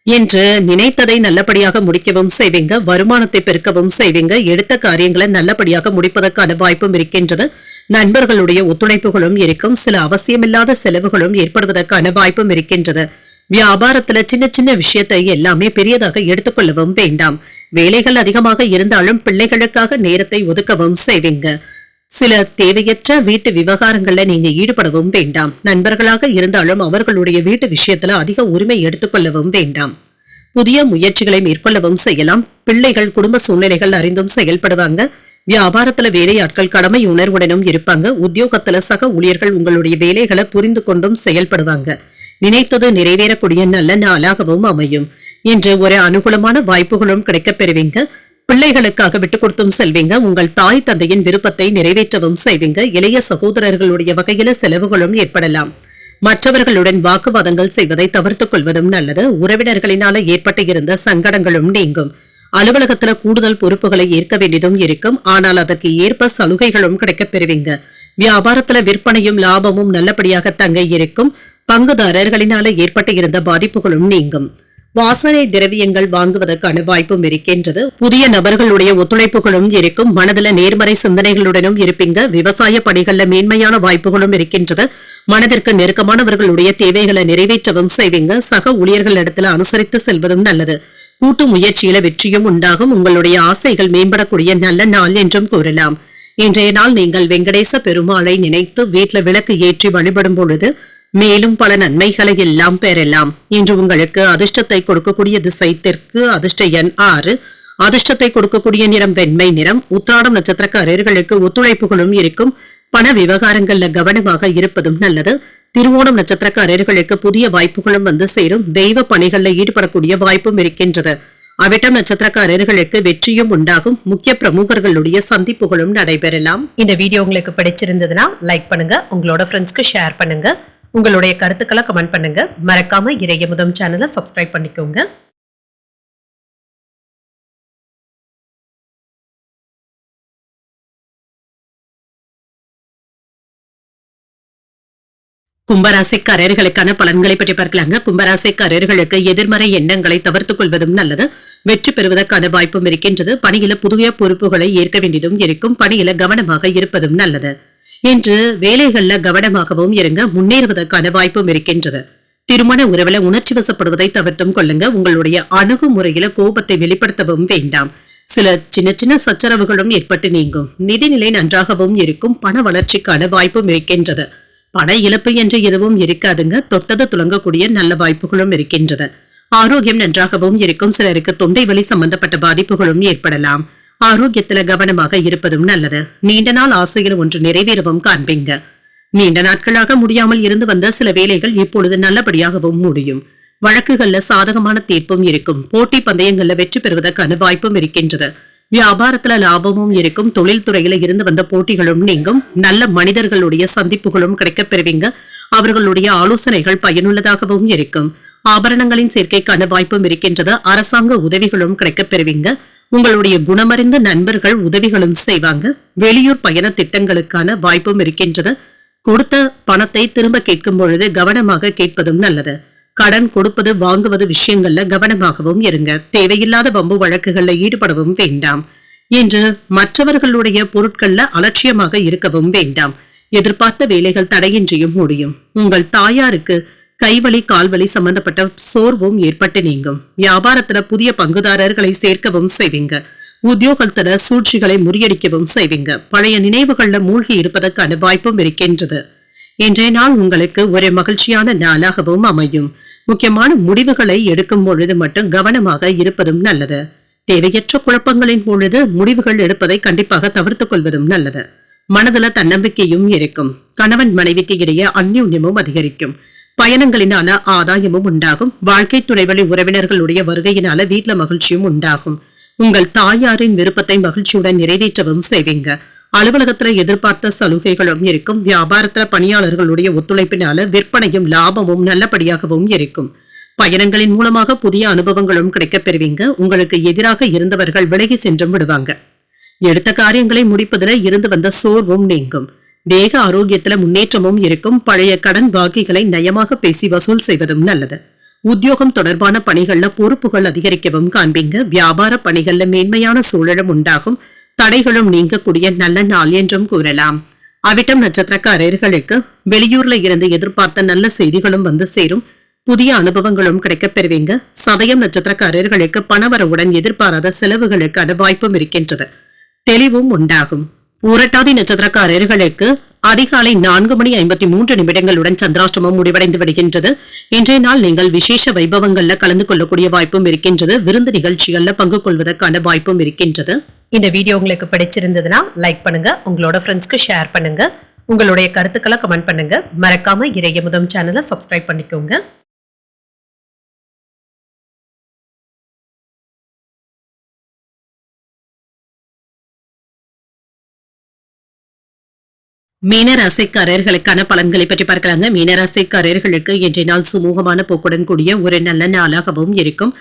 என்று நினைத்ததை நல்லபடியாக முடிக்கவும் செய்வீங்க. வருமானத்தை பெருக்கவும் செய்வீங்க. எடுத்த காரியங்களை நல்லபடியாக முடிப்பதற்கான வாய்ப்பும் இருக்கின்றது. நண்பர்களுடைய ஒத்துழைப்புகளும் இருக்கும். சில அவசியமில்லாத செலவுகளும் ஏற்படுவதற்கான வாய்ப்பும் இருக்கின்றது. வியாபாரத்துல சின்ன சின்ன விஷயத்தை எல்லாமே பெரியதாக எடுத்துக்கொள்ளவும் வேண்டாம். வேலைகள் அதிகமாக இருந்தாலும் பிள்ளைகளுக்காக நேரத்தை ஒதுக்கவும் செய்வீங்க. சில தேவையற்ற வீட்டு விவகாரங்கள்ல நீங்க ஈடுபடவும் வேண்டாம். நண்பர்களாக இருந்தாலும் அவர்களுடைய வீட்டு விஷயத்துல அதிக உரிமை எடுத்துக்கொள்ளவும் வேண்டாம். புதிய முயற்சிகளை மேற்கொள்ளவும் செய்யலாம். பிள்ளைகள் குடும்ப சூழ்நிலைகள் அறிந்தும் செயல்படுவாங்க. வியாபாரத்துல வேலையாட்கள் கடமை உணர்வுடனும் இருப்பாங்க. உத்தியோகத்துல சக ஊழியர்கள் உங்களுடைய வேலைகளை புரிந்து கொண்டும் செயல்படுவாங்க. நினைத்தது நிறைவேறக்கூடிய நல்ல நாளாகவும் அமையும். இன்று ஒரு அனுகூலமான வாய்ப்புகளும் கிடைக்கப் பெறுவீங்க. பிள்ளைகளுக்காக விட்டுக் கொடுத்தும் செல்வீங்க. உங்கள் தாய் தந்தையின் விருப்பத்தை நிறைவேற்றவும் செய்வீங்க. இளைய சகோதரர்களுடைய வகையில செலவுகளும் ஏற்படலாம். மற்றவர்களுடன் வாக்குவாதங்கள் செய்வதை தவிர்த்துக் கொள்வதும் நல்லது. உறவினர்களினால ஏற்பட்டு இருந்த சங்கடங்களும் நீங்கும். அலுவலகத்துல கூடுதல் பொறுப்புகளை ஏற்க வேண்டியதும் இருக்கும். ஆனால் அதற்கு ஏற்ப சலுகைகளும் கிடைக்கப் பெறுவீங்க. வியாபாரத்துல விற்பனையும் லாபமும் நல்லபடியாக தங்க இருக்கும். பங்குதாரர்களினால ஏற்பட்டு இருந்த பாதிப்புகளும் நீங்கும். வாசனை திரவியங்கள் வாங்குவதற்கான வாய்ப்பும் இருக்கின்றது. புதிய நபர்களுடைய ஒத்துழைப்புகளும் இருக்கும். மனதில நேர்மறை சிந்தனைகளுடனும் இருப்பீங்க. விவசாய பணிகள்ல மேன்மையான வாய்ப்புகளும் இருக்கின்றது. மனதிற்கு நெருக்கமானவர்களுடைய தேவைகளை நிறைவேற்றவும் செய்வீங்க. சக ஊழியர்களிடத்துல அனுசரித்து செல்வதும் நல்லது. கூட்டு முயற்சியில வெற்றியும் உண்டாகும். உங்களுடைய ஆசைகள் மேம்படக்கூடிய நல்ல நாள் என்றும் கூறலாம். இன்றைய நாள் நீங்கள் வெங்கடேச பெருமாளை நினைத்து வீட்டில் விளக்கு ஏற்றி வழிபடும் பொழுது மேலும் பல நன்மைகளை எல்லாம் பெறலாம். இன்று உங்களுக்கு அதிர்ஷ்டத்தை கொடுக்கக்கூடிய திசை தெற்கு. அதிர்ஷ்ட எண் 6. அதிர்ஷ்டத்தை கொடுக்கக்கூடிய நிறம் வெண்மை நிறம். உத்திராடம் நட்சத்திரக்காரர்களுக்கு ஒத்துழைப்புகளும் இருக்கும். பண விவகாரங்கள்ல கவனமாக இருப்பதும் நல்லது. திருவோணம் நட்சத்திரக்காரர்களுக்கு புதிய வாய்ப்புகளும் வந்து சேரும். தெய்வ பணிகளில் ஈடுபடக்கூடிய வாய்ப்பும் இருக்கின்றது. அவிட்டம் நட்சத்திரக்காரர்களுக்கு வெற்றியும் உண்டாகும். முக்கிய பிரமுகர்களுடைய சந்திப்புகளும் நடைபெறலாம். இந்த வீடியோ உங்களுக்கு பிடிச்சிருந்ததுன்னா லைக் பண்ணுங்க, உங்களோட ஃப்ரெண்ட்ஸ்க்கு ஷேர் பண்ணுங்க, உங்களுடைய கருத்துக்களை கமெண்ட் பண்ணுங்க. மறக்காம இறையமுதம் சேனலை சப்ஸ்கிரைப் பண்ணிக்கோங்க. கும்பராசிக்காரர்களுக்கான பலன்களை பற்றி பார்க்கலாங்க. கும்பராசிக்காரர்களுக்கு எதிர்மறை எண்ணங்களை தவிர்த்துக் கொள்வதும் நல்லது. வெற்றி பெறுவதற்கான வாய்ப்பும் இருக்கின்றது. பணியில புதிய பொறுப்புகளை ஏற்க வேண்டியதும் இருக்கும். பணியில கவனமாக இருப்பதும் நல்லது. இன்று வேலைகள்ல கவனமாகவும் இருங்க. முன்னேறுவதற்கான வாய்ப்பும் இருக்கின்றது. திருமண உறவுல உணர்ச்சி வசப்படுவதை தவிர்த்தும் கொள்ளுங்க. உங்களுடைய அணுகுமுறையில கோபத்தை வெளிப்படுத்தவும் வேண்டாம். சில சின்ன சின்ன சச்சரவுகளும் ஏற்பட்டு நீங்கும். நிதிநிலை நன்றாகவும் இருக்கும். பண வளர்ச்சிக்கான வாய்ப்பும் இருக்கின்றது. பண இழப்பு என்று எதுவும் இருக்காதுங்க. தொட்டது துளங்கக்கூடிய நல்ல வாய்ப்புகளும் இருக்கின்றது. ஆரோக்கியம் நன்றாகவும் இருக்கும். சிலருக்கு தொண்டை வலி சம்பந்தப்பட்ட பாதிப்புகளும் ஏற்படலாம். ஆரோக்கியத்துல கவனமாக இருப்பதும் நல்லது. நீண்ட நாள் ஆசையில் ஒன்று நிறைவேறவும் காண்பீங்க. நீண்ட நாட்களாக முடியாமல் இருந்து வந்த சில வேலைகள் இப்பொழுது நல்லபடியாகவும் முடியும். வழக்குகள்ல சாதகமான தீர்ப்பும் இருக்கும். போட்டி பந்தயங்கள்ல வெற்றி பெறுவதற்கான வாய்ப்பும் இருக்கின்றது. வியாபாரத்துல லாபமும் இருக்கும். தொழில் துறையில இருந்து வந்த போட்டிகளும் நீங்கும். நல்ல மனிதர்களுடைய சந்திப்புகளும் கிடைக்கப் பெறுவீங்க. அவர்களுடைய ஆலோசனைகள் பயனுள்ளதாகவும் இருக்கும். ஆபரணங்களின் சேர்க்கைக்கான வாய்ப்பும் இருக்கின்றது. அரசாங்க உதவிகளும் கிடைக்கப் பெறுவீங்க. உங்களுடைய குணமறிந்த நண்பர்கள் உதவிகளும் செய்வாங்க. வெளியூர் பயண திட்டங்களுக்கான வாய்ப்பும் இருக்கின்றது. கொடுத்த பணத்தை திரும்ப கேட்கும் பொழுது கவனமாக கேட்பதும் நல்லது. கடன் கொடுப்பது வாங்குவது விஷயங்கள்ல கவனமாகவும் இருங்க. தேவையில்லாத வம்பு வழக்குகள்ல ஈடுபடவும் வேண்டாம். இன்று மற்றவர்களுடைய பொருட்கள்ல அலட்சியமாக இருக்கவும் வேண்டாம். எதிர்பார்த்த வேலைகள் தடையின்றியும் முடியும். உங்கள் தாயாருக்கு கைவலி கால்வலி சம்பந்தப்பட்ட சோர்வும் ஏற்பட்டு நீங்கும். வியாபாரத்துல புதிய பங்குதாரர்களை சேர்க்கவும் செய்வீங்க. உத்தியோகத்துல சூழ்ச்சிகளை முறியடிக்கவும் செய்வீங்க. பழைய நினைவுகள்ல மூழ்கி இருப்பதற்கான வாய்ப்பும் இருக்கின்றது. இன்றைய நாள் உங்களுக்கு ஒரு மகிழ்ச்சியான நாளாகவும் அமையும். முக்கியமான முடிவுகளை எடுக்கும் பொழுது மட்டும் கவனமாக இருப்பதும் நல்லது. தேவையற்ற குழப்பங்களின் பொழுது முடிவுகள் எடுப்பதை கண்டிப்பாக தவிர்த்துக் கொள்வதும் நல்லது. மனதுல தன்னம்பிக்கையும் இருக்கும். கணவன் மனைவிக்கு இடையே அந்யோன்யமும் அதிகரிக்கும். பயணங்களினால ஆதாயமும் உண்டாகும். வாழ்க்கை துணைவழி உறவினர்களுடைய வருகையினால வீட்டுல மகிழ்ச்சியும் உண்டாகும். உங்கள் தாயாரின் விருப்பத்தை மகிழ்ச்சியுடன் நிறைவேற்றவும் செய்வீங்க. அலுவலகத்துல எதிர்பார்த்த சலுகைகளும் இருக்கும். வியாபாரத்துல பணியாளர்களுடைய ஒத்துழைப்பினால விற்பனையும் லாபமும் நல்லபடியாகவும் இருக்கும். பயணங்களின் மூலமாக புதிய அனுபவங்களும் கிடைக்கப் பெறுவீங்க. உங்களுக்கு எதிராக இருந்தவர்கள் விலகி சென்றும் விடுவாங்க. எடுத்த காரியங்களை முடிப்பதில் இருந்து வந்த சோர்வும் நீங்கும். தேக ஆரோக்கியத்துல முன்னேற்றமும் இருக்கும். பழைய கடன் பாக்கிகளை நயமாக பேசி வசூல் செய்வதும் நல்லது. உத்தியோகம் தொடர்பான பணிகள்ல பொறுப்புகள் அதிகரிக்கவும் காண்பீங்க. வியாபார பணிகள்ல மேன்மையான சூழலும் உண்டாகும். தடைகளும் நீங்கக்கூடிய நல்ல நாள் என்றும் கூறலாம். அவிட்டம் நட்சத்திரக்காரர்களுக்கு வெளியூர்ல இருந்து எதிர்பார்த்த நல்ல செய்திகளும் வந்து சேரும். புதிய அனுபவங்களும் கிடைக்கப் பெறுவீங்க. சதயம் நட்சத்திரக்காரர்களுக்கு பணவரவுடன் எதிர்பாராத செலவுகளுக்கான வாய்ப்பும் இருக்கின்றது. தெளிவும் உண்டாகும். பூரட்டாதி நட்சத்திரக்காரர்களுக்கு அதிகாலை 4:53 சந்திராஷ்டமம் முடிவடைந்து விடுகின்றது. இன்றைய நாள் நீங்கள் விசேஷ வைபவங்கள்ல கலந்து கொள்ளக்கூடிய வாய்ப்பும் இருக்கின்றது. விருந்து நிகழ்ச்சிகள்ல பங்கு கொள்வதற்கான வாய்ப்பும் இருக்கின்றது. இந்த வீடியோ உங்களுக்கு பிடிச்சிருந்ததுன்னா லைக் பண்ணுங்க, உங்களோட ஃப்ரெண்ட்ஸ்க்கு ஷேர் பண்ணுங்க, உங்களுடைய கருத்துக்களை கமெண்ட் பண்ணுங்க. மறக்காம இறையமுதம் சேனலை சப்ஸ்கிரைப் பண்ணிக்கோங்க. மீனராசிக்காரர்களுக்கான பலன்களை பற்றி பார்க்கலாங்க. மீனராசிக்காரர்களுக்கு இன்றைய நாள் சுமூகமான போக்குடன் கூடிய ஒரு நல்ல நாளாகவும் இருக்கும்.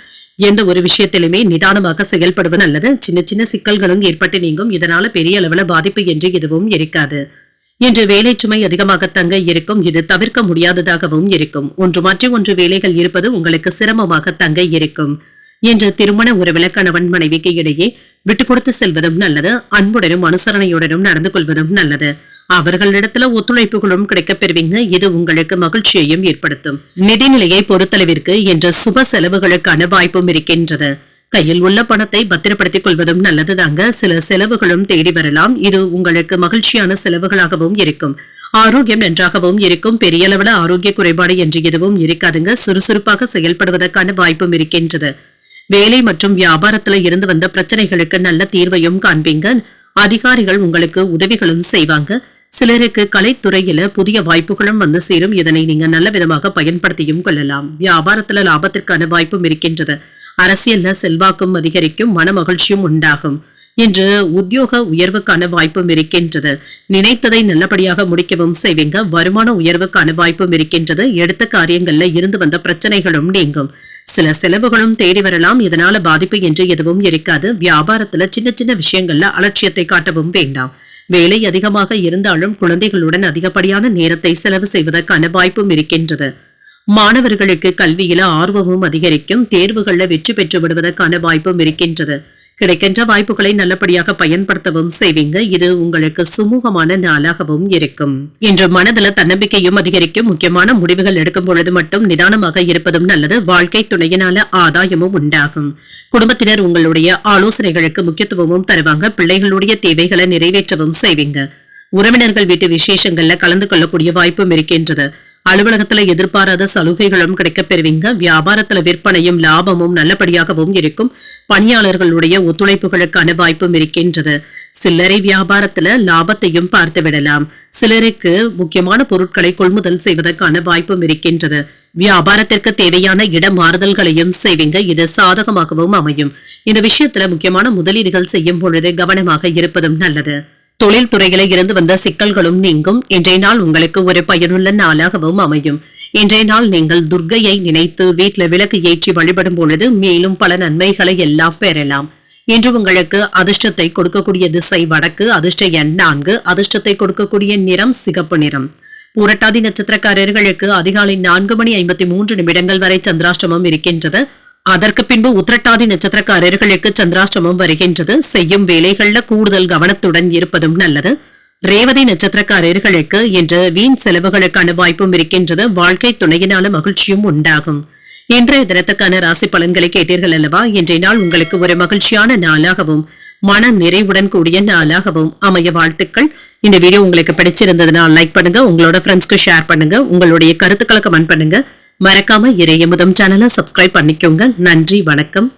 எந்த ஒரு விஷயத்திலுமே நிதானமாக செயல்படுவது நல்லது. சின்ன சின்ன சிக்கல்களும் ஏற்பட்டு நீங்கும். இதனால பெரிய அளவுல பாதிப்பு என்று எதுவும் இருக்காது. இன்று வேலை சுமை அதிகமாக தங்க இருக்கும். இது தவிர்க்க முடியாததாகவும் இருக்கும். ஒன்று மாற்றி ஒன்று வேலைகள் இருப்பது உங்களுக்கு சிரமமாக தங்க இருக்கும். இன்று திருமண உறவில கணவன் மனைவிக்கு இடையே விட்டு கொடுத்து செல்வதும் நல்லது. அன்புடனும் அனுசரணையுடனும் நடந்து கொள்வதும் நல்லது. அவர்களிடத்துல ஒத்துழைப்புகளும் கிடைக்கப் பெறுவீங்க. இது உங்களுக்கு மகிழ்ச்சியையும் ஏற்படுத்தும். நிதிநிலையை பொறுத்தளவிற்கு இன்று சுப செலவுகளுக்கான வாய்ப்பும் இருக்கின்றது. கையில் உள்ள பணத்தை பத்திரப்படுத்திக் கொள்வதும் நல்லதுதாங்க. சில செலவுகளும் தேடி வரலாம். இது உங்களுக்கு மகிழ்ச்சியான செலவுகளாகவும் இருக்கும். ஆரோக்கியம் நன்றாகவும் இருக்கும். பெரிய அளவுல ஆரோக்கிய குறைபாடு என்று எதுவும் இருக்காதுங்க. சுறுசுறுப்பாக செயல்படுவதற்கான வாய்ப்பும் இருக்கின்றது. வேலை மற்றும் வியாபாரத்துல இருந்து வந்த பிரச்சனைகளுக்கு நல்ல தீர்வையும் காண்பீங்க. அதிகாரிகள் உங்களுக்கு உதவிகளும் செய்வாங்க. சிலருக்கு கலைத்துறையில புதிய வாய்ப்புகளும் வந்து சேரும். இதனை நீங்க நல்ல விதமாக பயன்படுத்தியும் கொள்ளலாம். வியாபாரத்துல லாபத்திற்கான வாய்ப்பும் இருக்கின்றது. அரசியல்ல செல்வாக்கும் அதிகரிக்கும். மன மகிழ்ச்சியும் உண்டாகும். இன்று உத்தியோக உயர்வுக்கான வாய்ப்பும் இருக்கின்றது. நினைத்ததை நல்லபடியாக முடிக்கவும் செய்வீங்க. வருமான உயர்வுக்கான வாய்ப்பும் இருக்கின்றது. எடுத்த காரியங்கள்ல இருந்து வந்த பிரச்சனைகளும் நீங்கும். சில செலவுகளும் தேடி வரலாம். இதனால பாதிப்பு என்று எதுவும் இருக்காது. வியாபாரத்துல சின்ன சின்ன விஷயங்கள்ல அலட்சியத்தை காட்டவும் வேண்டாம். வேலை அதிகமாக இருந்தாலும் குழந்தைகளுடன் அதிகப்படியான நேரத்தை செலவு செய்வதற்கான வாய்ப்பும் இருக்கின்றது. மாணவர்களுக்கு கல்வியில ஆர்வமும் அதிகரிக்கும். தேர்வுகள்ல வெற்றி பெற்று விடுவதற்கான வாய்ப்பும் இருக்கின்றது. கிடைக்கின்ற வாய்ப்புகளை நல்லபடியாக பயன்படுத்தவும் செய்வீங்க. இது உங்களுக்கு சுமூகமான நாளாகவும் இருக்கும். இன்று மனதில் தன்னம்பிக்கையும் அதிகரிக்கும். முக்கியமான முடிவுகள் எடுக்கும் பொழுது மட்டும் நிதானமாக இருப்பதும் நல்லது. வாழ்க்கை துணையினால ஆதாயமும் உண்டாகும். குடும்பத்தினர் உங்களுடைய ஆலோசனைகளுக்கு முக்கியத்துவமும் தருவாங்க. பிள்ளைகளுடைய தேவைகளை நிறைவேற்றவும் செய்வீங்க. உறவினர்கள் வீட்டு விசேஷங்கள்ல கலந்து கொள்ளக்கூடிய வாய்ப்பும் இருக்கின்றது. அலுவலகத்துல எதிர்பாராத சலுகைகளும் கிடைக்கப் பெறுவீங்க. வியாபாரத்துல விற்பனையும் லாபமும் நல்லபடியாகவும் இருக்கும். பணியாளர்களுடைய ஒத்துழைப்புகளுக்கான வாய்ப்பும் இருக்கின்றது. சில்லறை வியாபாரத்துல லாபத்தையும் பார்த்து விடலாம். சிலருக்கு முக்கியமான பொருட்களை கொள்முதல் செய்வதற்கான வாய்ப்பும் இருக்கின்றது. வியாபாரத்திற்கு தேவையான இட மாறுதல்களையும் செய்வீங்க. இது சாதகமாகவும் அமையும். இந்த விஷயத்துல முக்கியமான முதலீடுகள் செய்யும் பொழுது கவனமாக இருப்பதும் நல்லது. தொழில் துறையில இருந்து வந்த சிக்கல்களும் நீங்கும். இன்றைய நாள் உங்களுக்கு ஒரு பயனுள்ள நாளாகவும் அமையும். இன்றைய நாள் நீங்கள் துர்க்கையை நினைத்து வீட்டுல விளக்கு ஏற்றி வழிபடும் பொழுது மேலும் பல நன்மைகளை எல்லாம் பெறலாம். இன்று உங்களுக்கு அதிர்ஷ்டத்தை கொடுக்கக்கூடிய திசை வடக்கு. அதிர்ஷ்ட எண் 4. அதிர்ஷ்டத்தை கொடுக்கக்கூடிய நிறம் சிகப்பு நிறம். பூரட்டாதி நட்சத்திரக்காரர்களுக்கு அதிகாலை 4:53 வரை சந்திராஷ்டமம் இருக்கின்றது. அதற்கு பின்பு உத்திரட்டாதி நட்சத்திரக்காரர்களுக்கு சந்திராஷ்டமம் வருகின்றது. செய்யும் வேலைகள்ல கூடுதல் கவனத்துடன் இருப்பதும் நல்லது. ரேவதி நட்சத்திரக்காரர்களுக்கு இன்று வீண் செலவுகளுக்கான வாய்ப்பும் இருக்கின்றது. வாழ்க்கை துணையினால மகிழ்ச்சியும் உண்டாகும். இன்றைய தினத்துக்கான ராசி பலன்களை கேட்டீர்கள் அல்லவா? இன்றைய நாள் உங்களுக்கு ஒரு மகிழ்ச்சியான நாளாகவும் மன நிறைவுடன் கூடிய நாளாகவும் அமைய வாழ்த்துக்கள். இந்த வீடியோ உங்களுக்கு பிடிச்சிருந்ததுனால் லைக் பண்ணுங்க. உங்களோட ஃப்ரெண்ட்ஸ்க்கு ஷேர் பண்ணுங்க. உங்களுடைய கருத்துக்களை கமெண்ட் பண்ணுங்க. மறக்காம இறையமுதம் சேனலை சப்ஸ்கிரைப் பண்ணிக்கோங்க. நன்றி, வணக்கம்.